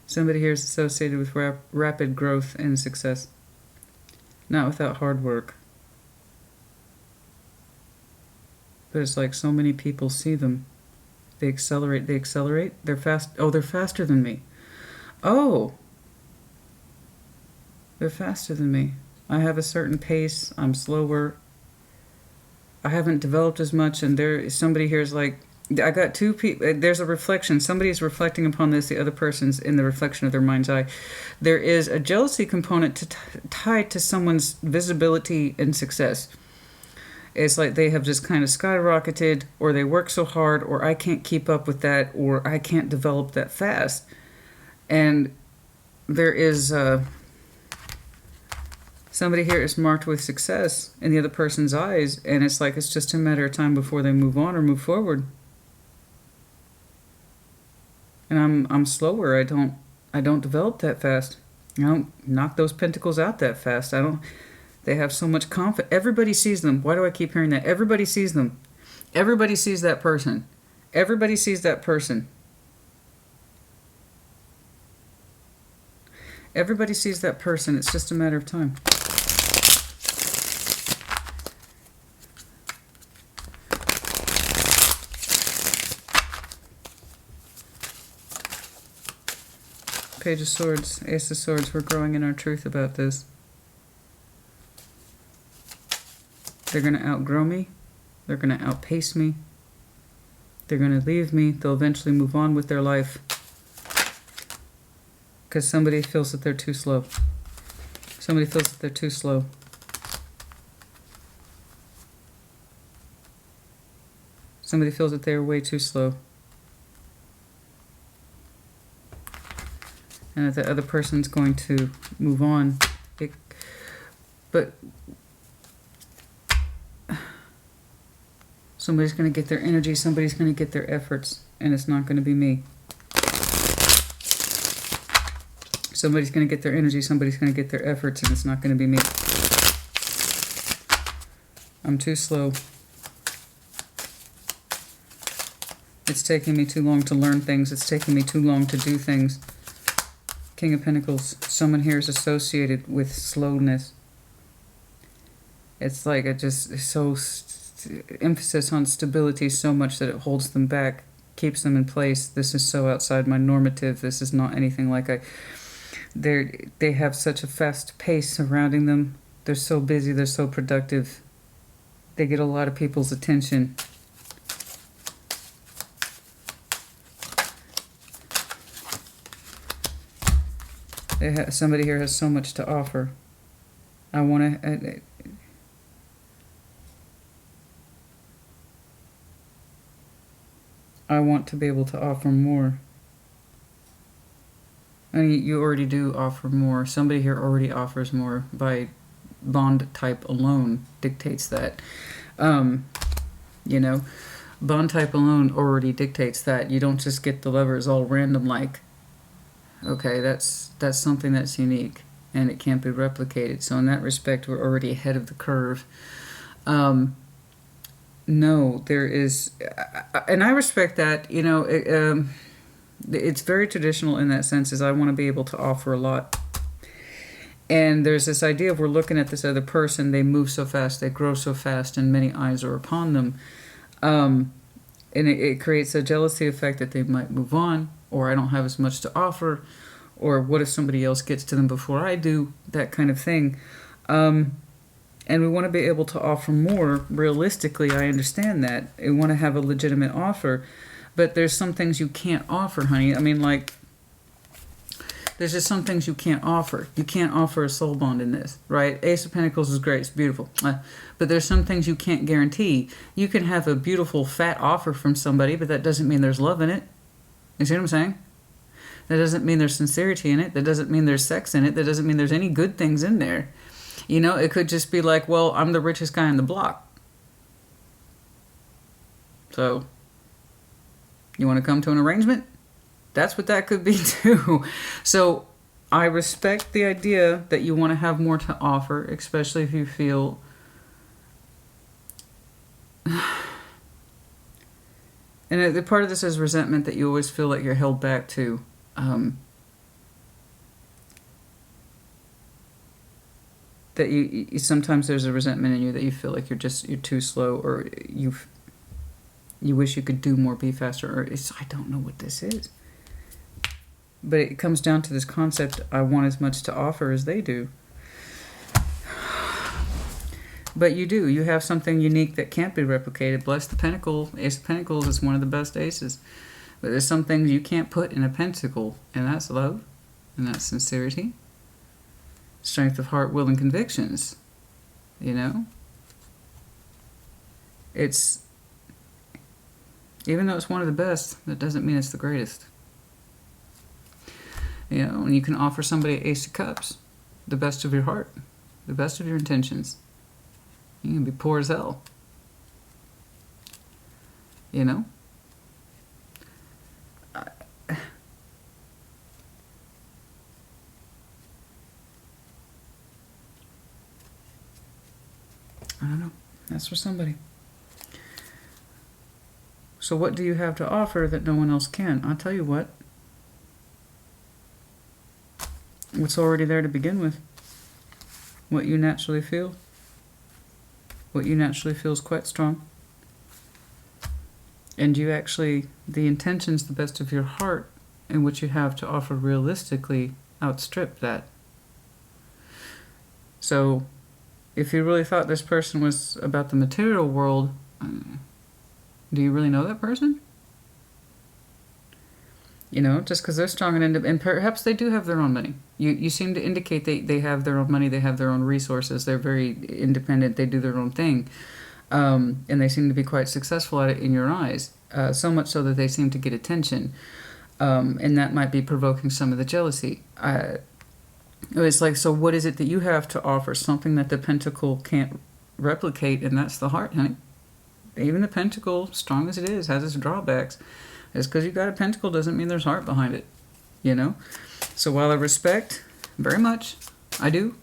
Somebody here is associated with rapid growth and success, not without hard work. But it's like so many people see them. They accelerate, they're fast. Oh, they're faster than me. Oh, they're faster than me. I have a certain pace, I'm slower. I haven't developed as much, and somebody here is like, I got two people, there's a reflection. Somebody's reflecting upon this, the other person's in the reflection of their mind's eye. There is a jealousy component tied to someone's visibility and success. It's like they have just kind of skyrocketed, or they work so hard, or I can't keep up with that, or I can't develop that fast. And there is somebody here is marked with success in the other person's eyes, and it's like it's just a matter of time before they move on or move forward. And I'm slower. I don't develop that fast. I don't knock those pentacles out that fast. They have so much confidence. Everybody sees them. Why do I keep hearing that? Everybody sees them. Everybody sees that person. Everybody sees that person. Everybody sees that person. It's just a matter of time. Page of Swords, Ace of Swords. We're growing in our truth about this. They're going to outgrow me. They're going to outpace me. They're going to leave me. They'll eventually move on with their life. Because somebody feels that they're too slow. Somebody feels that they're too slow. Somebody feels that they're way too slow. And that the other person's going to move on. But somebody's going to get their energy, somebody's going to get their efforts, and it's not going to be me. Somebody's going to get their energy, somebody's going to get their efforts, and it's not going to be me. I'm too slow. It's taking me too long to learn things. It's taking me too long to do things. King of Pentacles. Someone here is associated with slowness. It's like emphasis on stability so much that it holds them back, keeps them in place. This is so outside my normative. This is not anything like they have such a fast pace surrounding them. They're so busy, they're so productive. They get a lot of people's attention. Somebody here has so much to offer. I want to be able to offer more. I mean, you already do offer more. Somebody here already offers more by bond type alone dictates that. You know, bond type alone already dictates that. You don't just get the lovers all random like. Okay, that's something that's unique and it can't be replicated. So in that respect, we're already ahead of the curve. No, there is, and I respect that. You know, it's very traditional in that sense. Is I want to be able to offer a lot. And there's this idea of we're looking at this other person. They move so fast, they grow so fast, and many eyes are upon them. And it creates a jealousy effect that they might move on, or I don't have as much to offer, or what if somebody else gets to them before I do, that kind of thing. And we want to be able to offer more. Realistically, I understand that. We want to have a legitimate offer, but there's some things you can't offer, honey. I mean, like, there's just some things you can't offer. You can't offer a soul bond in this, right? Ace of Pentacles is great. It's beautiful. But there's some things you can't guarantee. You can have a beautiful, fat offer from somebody, but that doesn't mean there's love in it. You see what I'm saying? That doesn't mean there's sincerity in it. That doesn't mean there's sex in it. That doesn't mean there's any good things in there. You know, it could just be like, well, I'm the richest guy on the block. So, you want to come to an arrangement? That's what that could be too. So, I respect the idea that you want to have more to offer, especially if you feel... And the part of this is resentment that you always feel like you're held back to. That you sometimes there's a resentment in you that you feel like you're too slow, or you wish you could do more, be faster, or I don't know what this is. But it comes down to this concept: I want as much to offer as they do. But you do. You have something unique that can't be replicated. Bless the Pentacle. Ace of Pentacles is one of the best aces. But there's some things you can't put in a pentacle, and that's love, and that's sincerity. Strength of heart, will, and convictions. You know? It's... Even though it's one of the best, that doesn't mean it's the greatest. You know, and you can offer somebody Ace of Cups. The best of your heart. The best of your intentions. You can be poor as hell. You know? I don't know. That's for somebody. So what do you have to offer that no one else can? I'll tell you what. What's already there to begin with. What you naturally feel. What you naturally feel is quite strong. And you actually, the intentions, the best of your heart, and what you have to offer realistically outstrip that. So, if you really thought this person was about the material world, do you really know that person? You know, just because they're strong and perhaps they do have their own money. You seem to indicate they have their own money, they have their own resources, they're very independent, they do their own thing. And they seem to be quite successful at it in your eyes. So much so that they seem to get attention. And that might be provoking some of the jealousy. It's like, so what is it that you have to offer? Something that the pentacle can't replicate, and that's the heart, honey. Even the pentacle, strong as it is, has its drawbacks. Just because you got a pentacle doesn't mean there's heart behind it, you know? So while I respect very much, I do,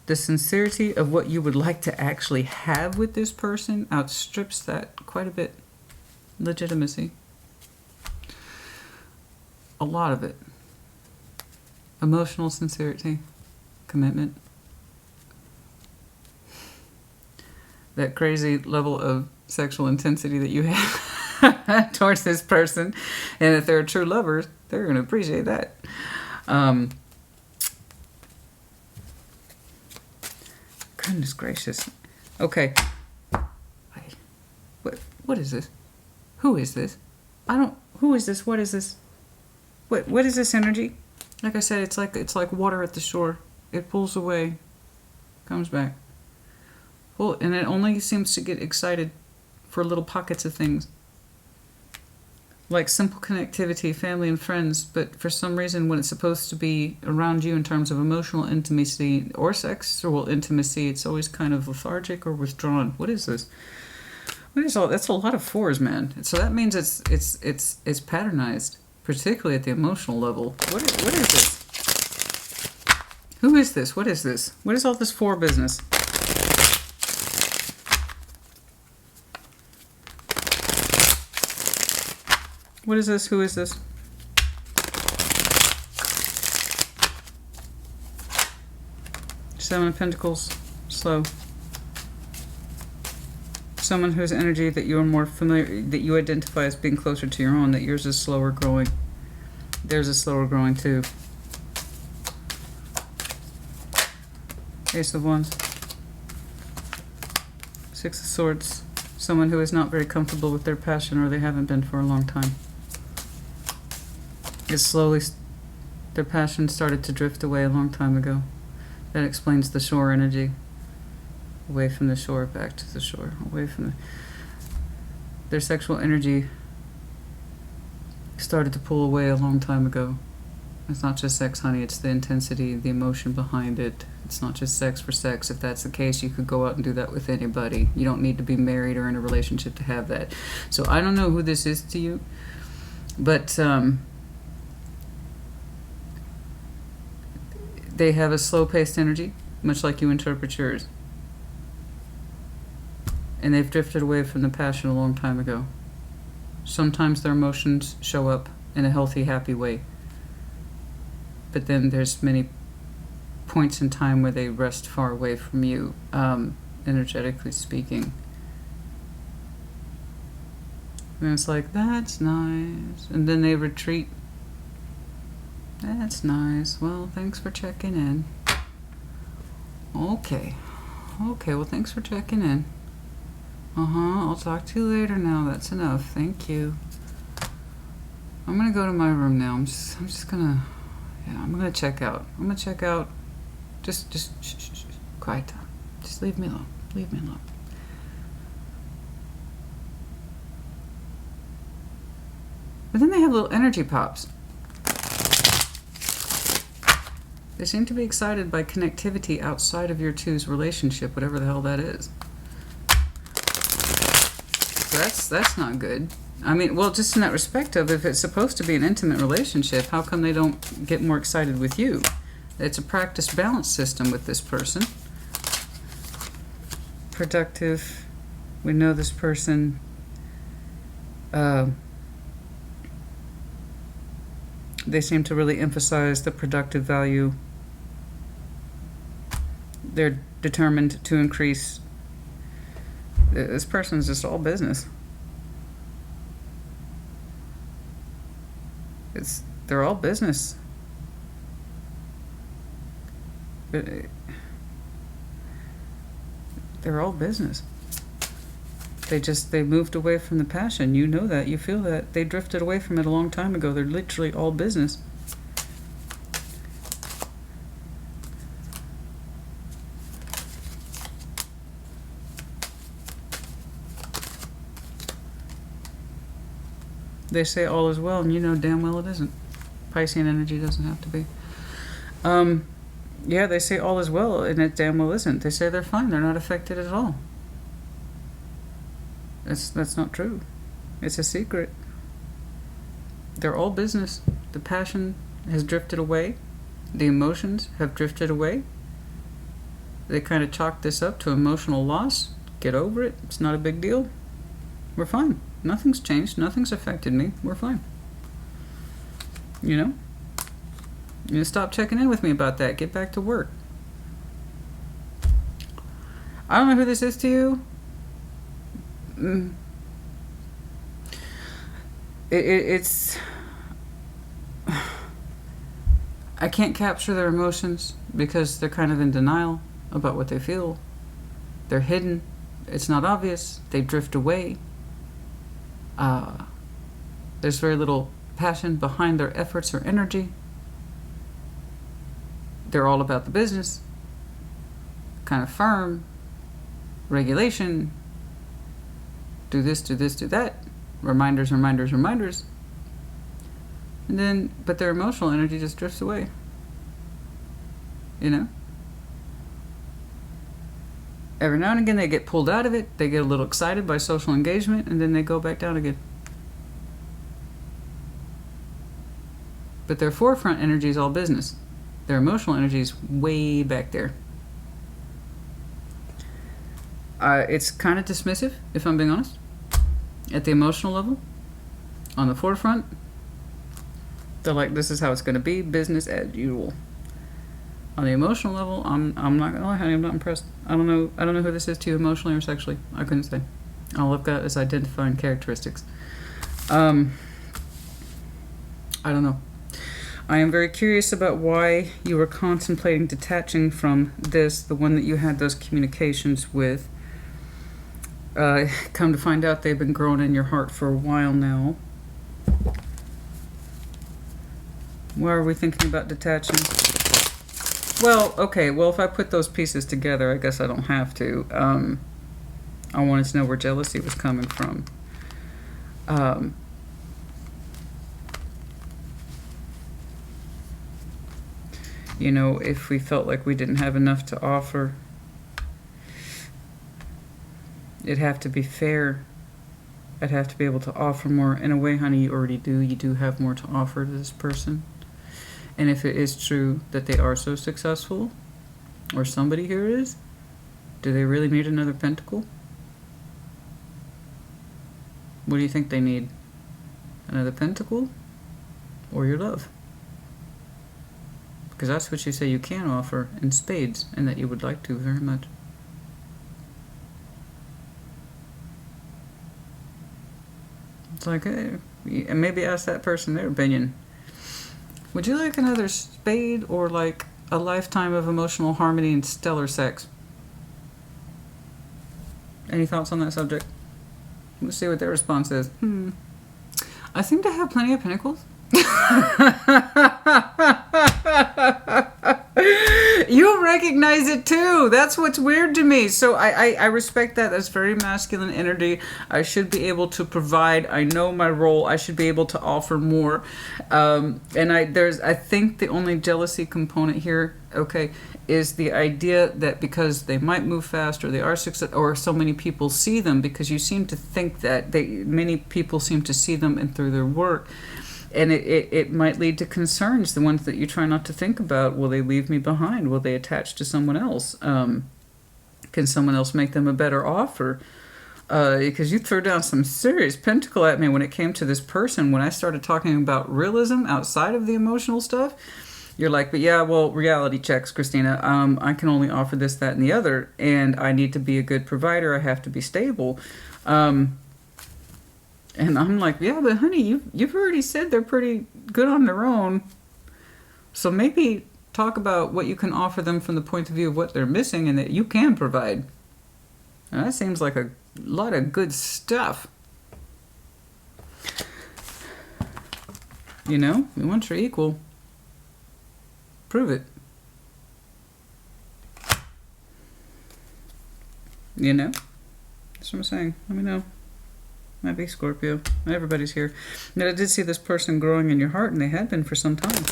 the sincerity of what you would like to actually have with this person outstrips that quite a bit. Legitimacy. A lot of it. Emotional sincerity, commitment. That crazy level of sexual intensity that you have. towards this person. And if they're a true lover, they're going to appreciate that. Goodness gracious. Okay. What is this? Who is this? Who is this? What is this? What is this energy? Like I said, it's like water at the shore. It pulls away, comes back. Well, and it only seems to get excited for little pockets of things. Like simple connectivity, family and friends, but for some reason when it's supposed to be around you in terms of emotional intimacy or sexual intimacy, it's always kind of lethargic or withdrawn. What is this? What is all? That's a lot of fours, man. So that means it's patternized, particularly at the emotional level. What is this? Who is this? What is this? What is all this four business? What is this? Who is this? Seven of Pentacles. Slow. Someone whose energy that you are more familiar, that you identify as being closer to your own, that yours is slower growing. Theirs is slower growing too. Ace of Wands. Six of Swords. Someone who is not very comfortable with their passion, or they haven't been for a long time. It's slowly, their passion started to drift away a long time ago. That explains the shore energy. Away from the shore, back to the shore. Away from their sexual energy started to pull away a long time ago. It's not just sex, honey. It's the intensity, the emotion behind it. It's not just sex for sex. If that's the case, you could go out and do that with anybody. You don't need to be married or in a relationship to have that. So I don't know who this is to you, but they have a slow-paced energy, much like you interpret yours. And they've drifted away from the passion a long time ago. Sometimes their emotions show up in a healthy, happy way. But then there's many points in time where they rest far away from you, energetically speaking. And it's like, that's nice. And then they retreat. That's nice. Well, thanks for checking in. Okay. Okay, well, thanks for checking in. I'll talk to you later now. That's enough. Thank you. I'm gonna go to my room now. I'm just gonna, yeah, I'm gonna check out. I'm gonna check out. Just shh. Quiet down. Just leave me alone. Leave me alone. But then they have little energy pops. They seem to be excited by connectivity outside of your two's relationship, whatever the hell that is. So that's not good. I mean, well, just in that respect of, if it's supposed to be an intimate relationship, how come they don't get more excited with you? It's a practice balance system with this person. Productive. We know this person they seem to really emphasize the productive value. They're determined to increase. This person's just all business. They're all business. They're all business. They moved away from the passion. You know that. You feel that. They drifted away from it a long time ago. They're literally all business. They say all is well, and you know damn well it isn't. Piscean energy doesn't have to be. Yeah, they say all is well, and it damn well isn't. They say they're fine. They're not affected at all. That's not true. It's a secret. They're all business. The passion has drifted away. The emotions have drifted away. They kind of chalk this up to emotional loss. Get over it. It's not a big deal. We're fine. Nothing's changed. Nothing's affected me. We're fine. You know? You stop checking in with me about that. Get back to work. I don't know who this is to you. it's... I can't capture their emotions because they're kind of in denial about what they feel. They're hidden. It's not obvious. They drift away. There's very little passion behind their efforts or energy. They're all about the business. Kind of firm. Regulation. Do this, do this, do that. Reminders, reminders, reminders. And then, but their emotional energy just drifts away. You know? Every now and again they get pulled out of it. They get a little excited by social engagement, and then they go back down again. But their forefront energy is all business. Their emotional energy is way back there. It's kind of dismissive, if I'm being honest. At the emotional level, on the forefront, they're like, this is how it's going to be, business as usual. On the emotional level, I'm not gonna lie, honey, I'm not impressed. I don't know who this is to you emotionally or sexually. I couldn't say. All I've got is identifying characteristics. I don't know. I am very curious about why you were contemplating detaching from this, the one that you had those communications with. Come to find out, they've been growing in your heart for a while now. Why are we thinking about detaching? Well, okay, well, if I put those pieces together, I guess I don't have to. I wanted to know where jealousy was coming from. You know, if we felt like we didn't have enough to offer, it'd have to be fair. I'd have to be able to offer more. In a way, honey, you already do. You do have more to offer to this person. And if it is true that they are so successful, or somebody here is, do they really need another pentacle? What do you think they need? Another pentacle? Or your love? Because that's what you say you can offer in spades, and that you would like to very much. It's like, hey, and maybe ask that person their opinion. Would you like another spade or like a lifetime of emotional harmony and stellar sex? Any thoughts on that subject? Let's see what their response is. I seem to have plenty of pentacles. You recognize it too. That's what's weird to me. So I respect that. That's very masculine energy. I should be able to provide. I know my role. I should be able to offer more. And I think the only jealousy component here, okay, is the idea that because they might move fast or they are successful, or so many people see them, because you seem to think that many people seem to see them and through their work. And it might lead to concerns, the ones that you try not to think about. Will they leave me behind? Will they attach to someone else? Can someone else make them a better offer? Because you threw down some serious pentacle at me when it came to this person. When I started talking about realism outside of the emotional stuff, you're like, but yeah, well, reality checks, Christina. I can only offer this, that, and the other. And I need to be a good provider. I have to be stable. And I'm like, yeah, but honey, you've already said they're pretty good on their own. So maybe talk about what you can offer them from the point of view of what they're missing and that you can provide. And that seems like a lot of good stuff. You know, once you're equal, prove it. You know? That's what I'm saying. Let me know. Might be Scorpio. Everybody's here. But I did see this person growing in your heart, and they had been for some time.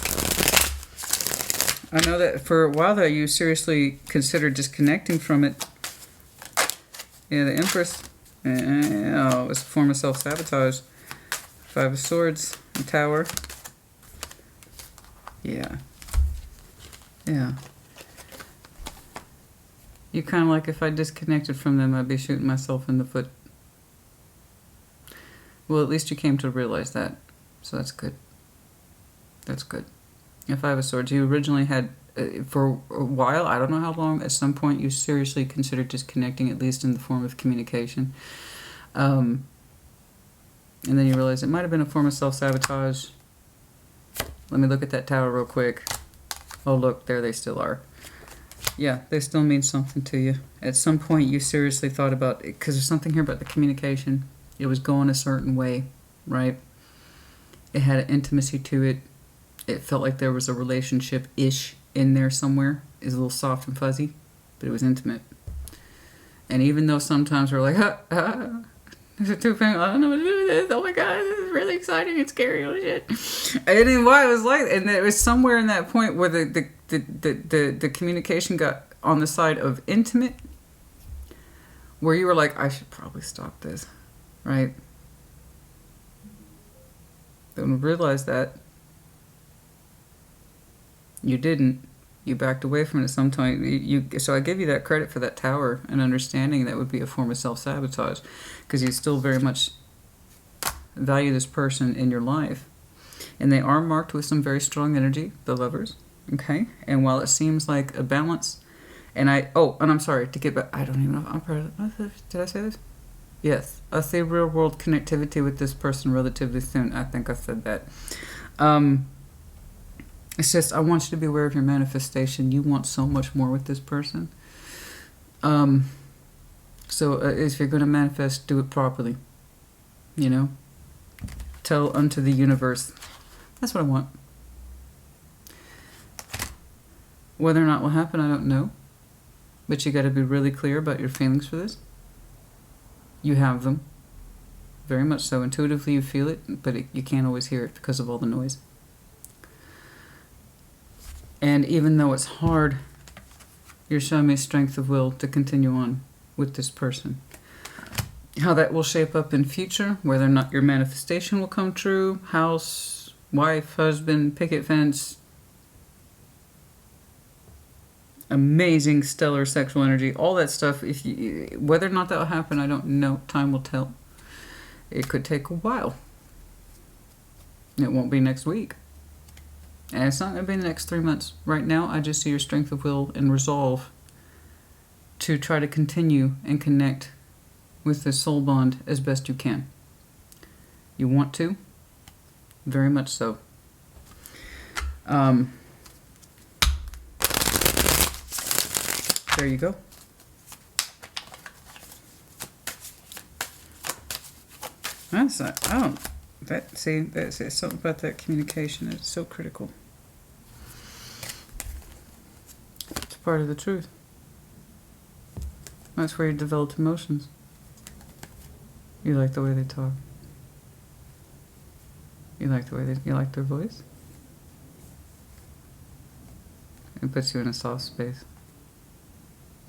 I know that for a while that you seriously considered disconnecting from it. Yeah, the Empress. Oh, it was a form of self-sabotage. Five of Swords, the Tower. Yeah. Yeah. You kind of like, if I disconnected from them, I'd be shooting myself in the foot. Well, at least you came to realize that. So that's good. That's good. If Five of Swords, you originally had, for a while, I don't know how long, at some point you seriously considered disconnecting, at least in the form of communication. And then you realize it might have been a form of self-sabotage. Let me look at that tower real quick. Oh, look, there they still are. Yeah, they still mean something to you. At some point, you seriously thought about it, because there's something here about the communication. It was going a certain way, right? It had an intimacy to it. It felt like there was a relationship-ish in there somewhere. It was a little soft and fuzzy, but it was intimate. And even though sometimes we're like, there's a two-finger, I don't know what to do with this. Oh my God, this is really exciting and scary. Oh shit. And then why it was like, and it was somewhere in that point where the communication got on the side of intimate, where you were like, I should probably stop this, right? Then realize that you didn't. You backed away from it sometimes. So I give you that credit for that tower and understanding that would be a form of self-sabotage, because you still very much value this person in your life. And they are marked with some very strong energy, the lovers, okay? And while it seems like a balance, and I'm sorry, to get back, I don't even know if I'm part of it. Did I say this? Yes. I see real-world connectivity with this person relatively soon. I think I said that. It's just, I want you to be aware of your manifestation. You want so much more with this person. So if you're going to manifest, do it properly. You know? Tell unto the universe. That's what I want. Whether or not will happen, I don't know. But you got to be really clear about your feelings for this. You have them. Very much so. Intuitively you feel it, but you can't always hear it because of all the noise. And even though it's hard, you're showing me strength of will to continue on with this person. How that will shape up in future, whether or not your manifestation will come true, house, wife, husband, picket fence, amazing stellar sexual energy, all that stuff. Whether or not that will happen, I don't know. Time will tell. It could take a while. It won't be next week. And it's not going to be in the next 3 months. Right now, I just see your strength of will and resolve to try to continue and connect with this soul bond as best you can. You want to? Very much so. There you go. That's not, that's something about that communication. It's so critical. It's part of the truth. That's where you develop emotions. You like the way they talk. You like the way you like their voice. It puts you in a soft space.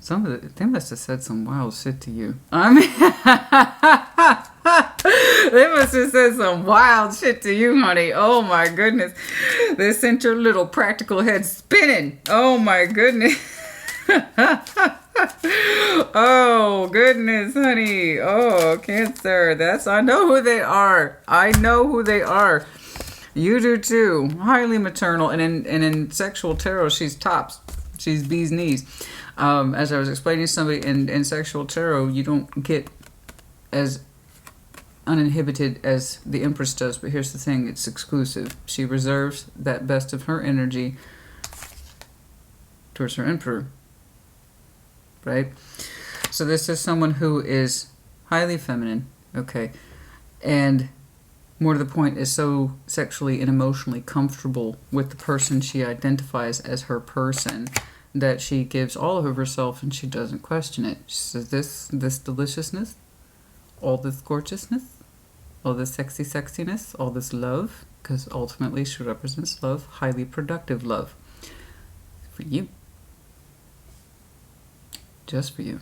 They must have said some wild shit to you. I mean, they must have said some wild shit to you, honey. Oh my goodness. They sent your little practical head spinning. Oh my goodness. Oh goodness, honey. Oh, Cancer. I know who they are. I know who they are. You do too. Highly maternal. And in sexual tarot, she's tops. She's bee's knees. As I was explaining to somebody, in sexual tarot, you don't get as uninhibited as the Empress does, but here's the thing, it's exclusive. She reserves that best of her energy towards her Emperor, right? So this is someone who is highly feminine, okay, and more to the point, is so sexually and emotionally comfortable with the person she identifies as her person that she gives all of herself and she doesn't question it. She says, this deliciousness, all this gorgeousness, all this sexiness, all this love, because ultimately she represents love, highly productive love. For you. Just for you.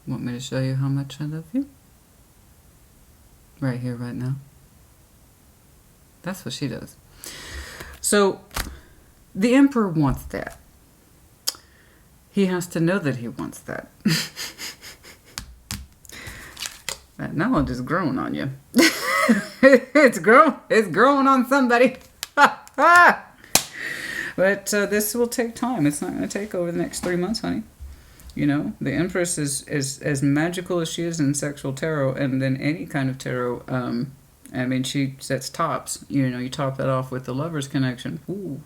Want me to show you how much I love you? Right here, right now. That's what she does. So, the Emperor wants that. He has to know that he wants that. That knowledge is growing on you. It's growing on somebody. But this will take time. It's not going to take over the next 3 months, honey. you know? The Empress is as magical as she is in sexual tarot, and then any kind of tarot. I mean, she sets tops. You know, you top that off with the Lover's connection. Ooh.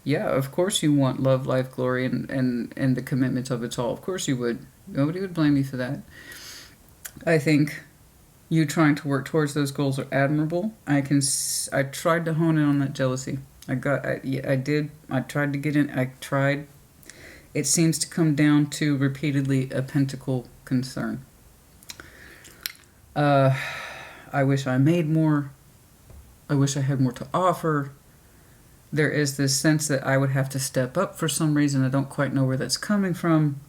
Yeah, of course you want love, life, glory, and the commitment of it all. Of course you would. Nobody would blame you for that. I think you trying to work towards those goals are admirable. I tried to hone in on that jealousy. I did. I tried to get in. I tried. It seems to come down to repeatedly a pentacle concern. I wish I made more. I wish I had more to offer. There is this sense that I would have to step up for some reason. I don't quite know where that's coming from.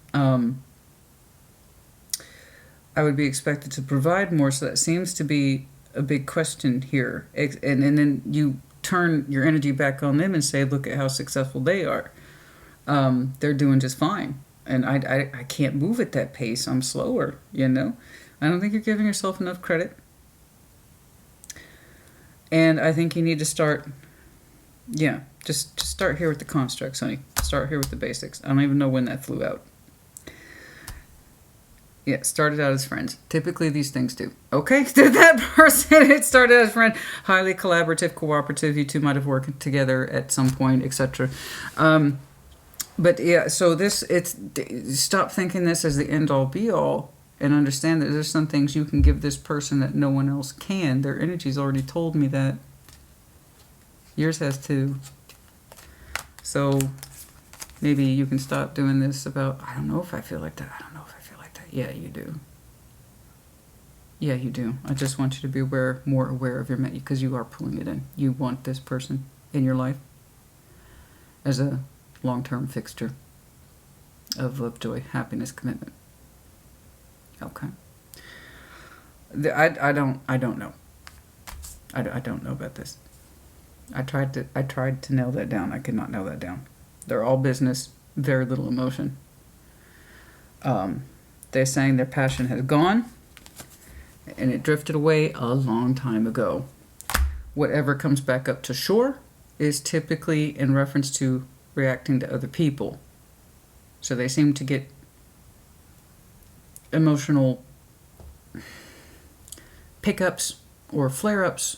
I would be expected to provide more, so that seems to be a big question here. And then you turn your energy back on them and say, look at how successful they are. They're doing just fine. And I can't move at that pace. I'm slower, you know? I don't think you're giving yourself enough credit. And I think you need to start, just start here with the constructs, honey. Start here with the basics. I don't even know when that flew out. Yeah, started out as friends. Typically these things do. Okay, did that person, it started as friend, highly collaborative, cooperative, you two might have worked together at some point, etc. But yeah, so stop thinking this as the end-all be-all, and understand that there's some things you can give this person that no one else can. Their energy's already told me that. Yours has too. So maybe you can stop doing this about, I don't know if I feel like that. I don't know if I feel like that. Yeah, you do. Yeah, you do. I just want you to be more aware of your mate, because you are pulling it in. You want this person in your life as a long-term fixture of love, joy, happiness, commitment. Okay. I don't know. I don't know about this. I tried to nail that down. I could not nail that down. They're all business, very little emotion. They're saying their passion has gone, and it drifted away a long time ago. Whatever comes back up to shore is typically in reference to reacting to other people. So they seem to get emotional pickups or flare-ups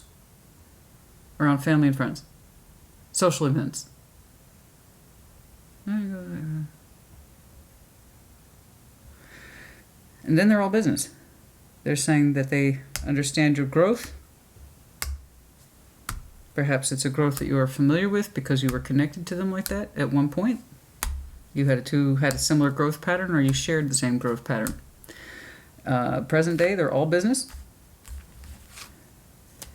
around family and friends, social events. And then they're all business. They're saying that they understand your growth. Perhaps it's a growth that you are familiar with because you were connected to them like that at one point. You had a similar growth pattern, or you shared the same growth pattern. Present day, they're all business.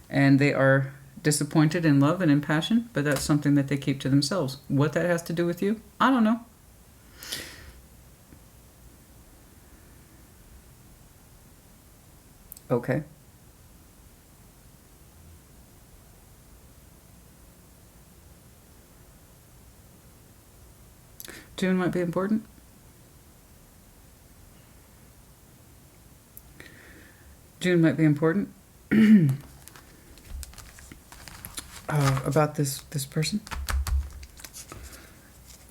And they are disappointed in love and in passion, but that's something that they keep to themselves. What that has to do with you, I don't know. Okay. June might be important. June might be important. About this person.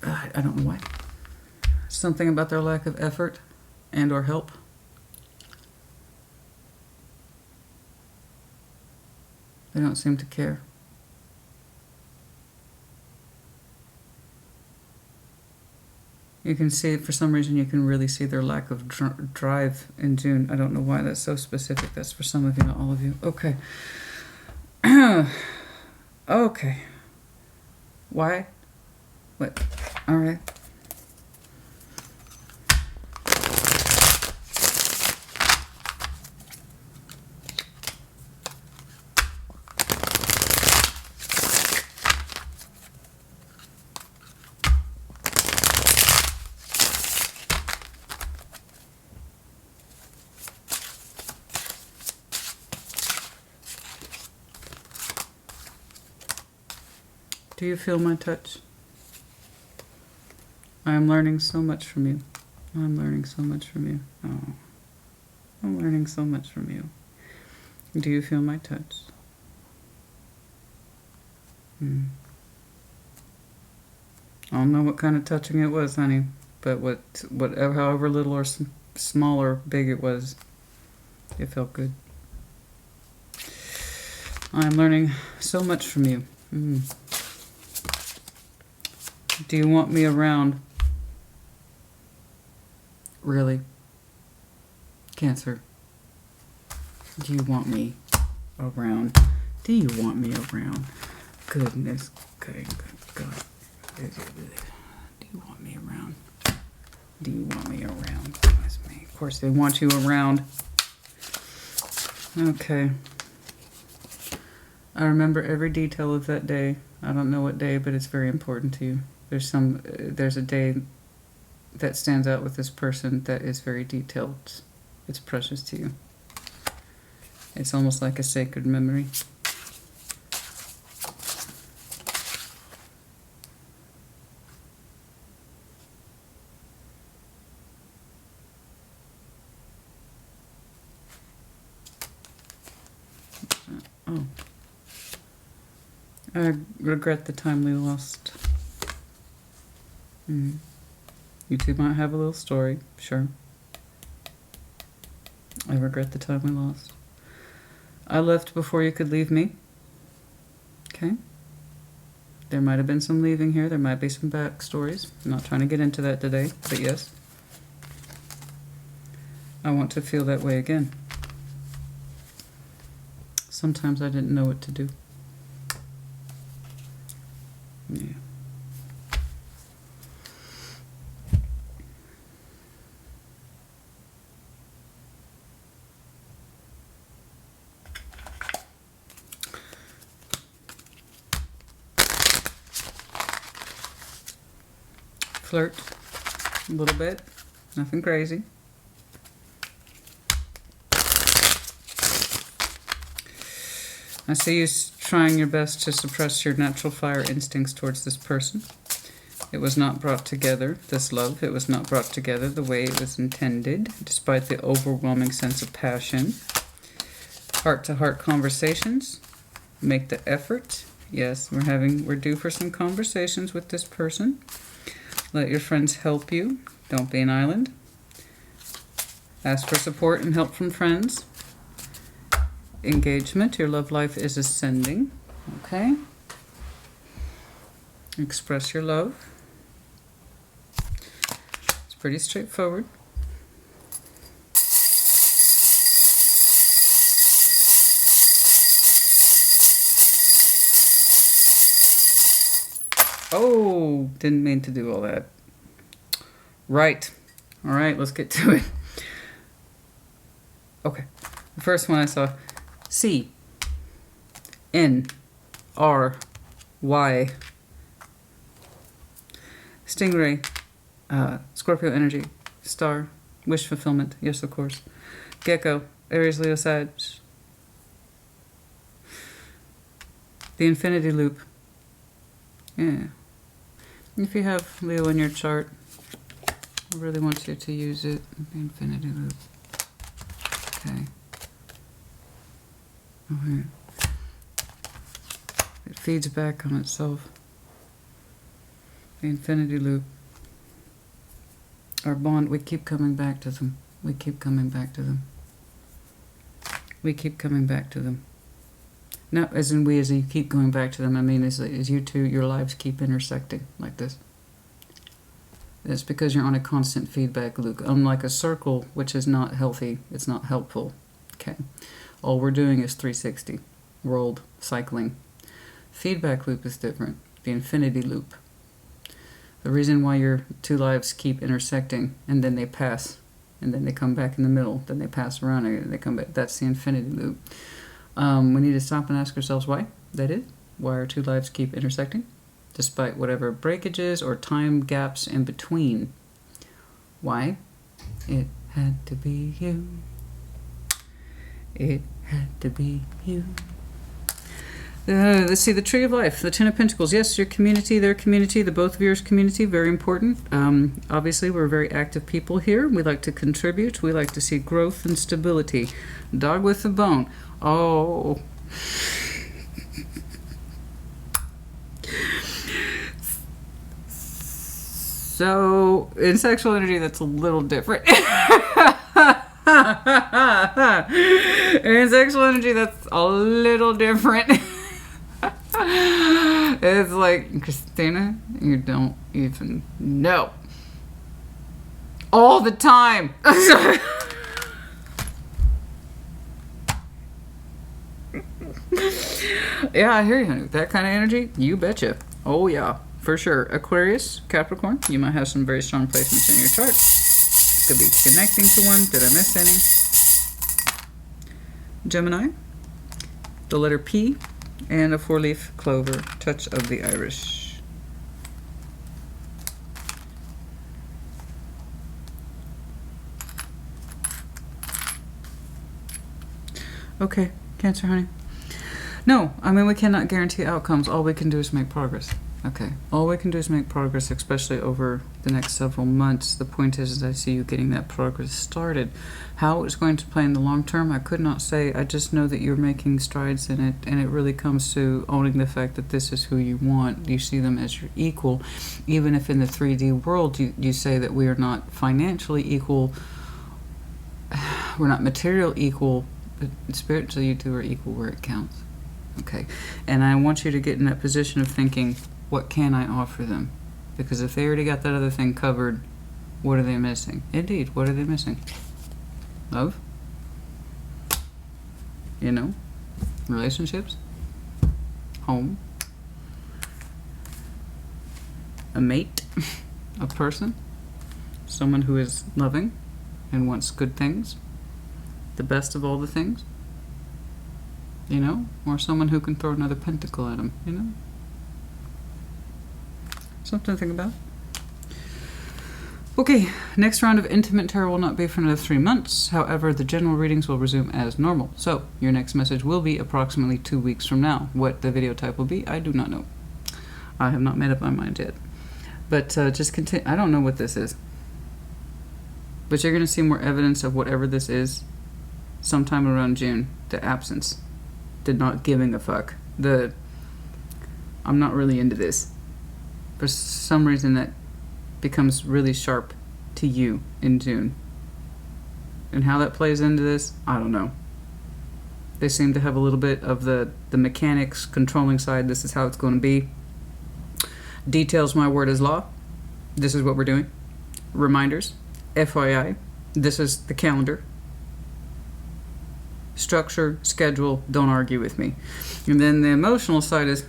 I don't know why. Something about their lack of effort and or help. They don't seem to care. You can see, for some reason, you can really see their lack of drive in June. I don't know why that's so specific. That's for some of you, not all of you. Okay. Okay. Why? What? All right. Do you feel my touch? I am learning so much from you. I'm learning so much from you. Oh, I'm learning so much from you. Do you feel my touch? I don't know what kind of touching it was, honey. But whatever, however little or small or big it was, it felt good. I'm learning so much from you. Do you want me around? Really? Cancer. Do you want me around? Do you want me around? Goodness. Okay, God. Do you want me around? Do you want me around? That's me. Of course, they want you around. Okay. I remember every detail of that day. I don't know what day, but it's very important to you. There's a day that stands out with this person that is very detailed. It's precious to you. It's almost like a sacred memory. Oh. I regret the time we lost. You two might have a little story, sure. I regret the time we lost. I left before you could leave me. Okay? There might have been some leaving here. There might be some backstories. I'm not trying to get into that today, but yes. I want to feel that way again. Sometimes I didn't know what to do. Yeah. Flirt a little bit, nothing crazy. I see you trying your best to suppress your natural fire instincts towards this person. It was not brought together, this love, it was not brought together the way it was intended, despite the overwhelming sense of passion. Heart-to-heart conversations. Make the effort. Yes, we're due for some conversations with this person. Let your friends help you. Don't be an island. Ask for support and help from friends. Engagement. Your love life is ascending. Okay? Express your love. It's pretty straightforward. Oh, didn't mean to do all that. Right. All right, let's get to it. Okay. The first one I saw. C. N. R. Y. Stingray. Scorpio energy. Star. Wish fulfillment. Yes, of course. Gecko. Aries, Leo, Sag. The infinity loop. Yeah. If you have Leo in your chart, I really want you to use it. The infinity loop. Okay. Okay. It feeds back on itself. The infinity loop. Our bond, we keep coming back to them. We keep coming back to them. We keep coming back to them. Not as in we, as you keep going back to them. I mean, as you two, your lives keep intersecting like this. It's because you're on a constant feedback loop. Unlike a circle, which is not healthy, it's not helpful. Okay. All we're doing is 360. Rolled, cycling. Feedback loop is different. The infinity loop. The reason why your two lives keep intersecting, and then they pass, and then they come back in the middle, then they pass around, and they come back. That's the infinity loop. We need to stop and ask ourselves why that is. Why our two lives keep intersecting, despite whatever breakages or time gaps in between. Why? It had to be you. It had to be you. Let's see, the Tree of Life, the Ten of Pentacles. Yes, your community, their community, the both of yours community, very important. Obviously, we're very active people here. We like to contribute. We like to see growth and stability. Dog with a bone. Oh. So in sexual energy, that's a little different. In sexual energy, that's a little different. It's like, Christina, you don't even know. All the time. Yeah, I hear you, honey. That kind of energy, you betcha. Oh, yeah, for sure. Aquarius, Capricorn, you might have some very strong placements in your chart. Could be connecting to one. Did I miss any? Gemini, the letter P, and a 4-leaf clover, touch of the Irish. Okay, Cancer, honey. No, I mean, we cannot guarantee outcomes. All we can do is make progress. Okay, all we can do is make progress, especially over the next several months. The point is I see you getting that progress started. How it's going to play in the long term, I could not say. I just know that you're making strides in it, and it really comes to owning the fact that this is who you want. You see them as your equal. Even if in the 3D world you say that we are not financially equal, we're not material equal, but spiritually you two are equal where it counts. Okay, and I want you to get in that position of thinking, what can I offer them? Because if they already got that other thing covered, what are they missing? Indeed, what are they missing? Love? You know? Relationships? Home? A mate? A person? Someone who is loving and wants good things? The best of all the things? You know? Or someone who can throw another pentacle at them, you know? Something to think about. Okay, next round of Intimate Tarot will not be for another 3 months. However, the general readings will resume as normal. So, your next message will be approximately 2 weeks from now. What the video type will be, I do not know. I have not made up my mind yet. But just continue. I don't know what this is. But you're going to see more evidence of whatever this is sometime around June. The absence. The not giving a fuck. The I'm not really into this. For some reason that becomes really sharp to you in June. And how that plays into this, I don't know. They seem to have a little bit of the mechanics, controlling side. This is how it's going to be. Details, my word is law. This is what we're doing. Reminders, FYI, this is the calendar. Structure, schedule, don't argue with me. And then the emotional side is...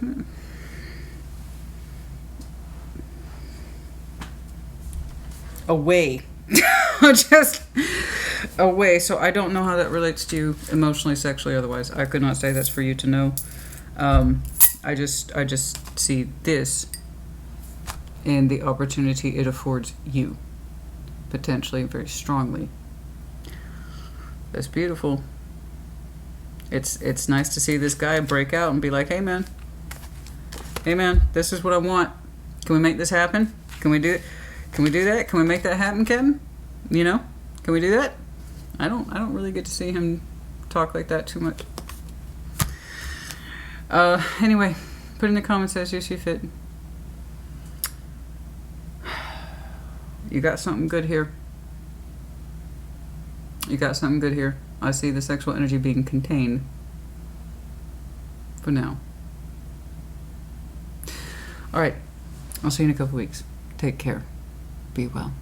away. Just away. So I don't know how that relates to you emotionally, sexually, otherwise. I could not say that's for you to know. I just see this and the opportunity it affords you, potentially, very strongly. That's beautiful. It's nice to see this guy break out and be like, hey man, this is what I want. Can we make this happen? Can we do it? Can we do that? Can we make that happen, Kevin? You know? Can we do that? I don't really get to see him talk like that too much. Anyway, put in the comments as you see fit. You got something good here. You got something good here. I see the sexual energy being contained for now. All right. I'll see you in a couple weeks. Take care. Be well.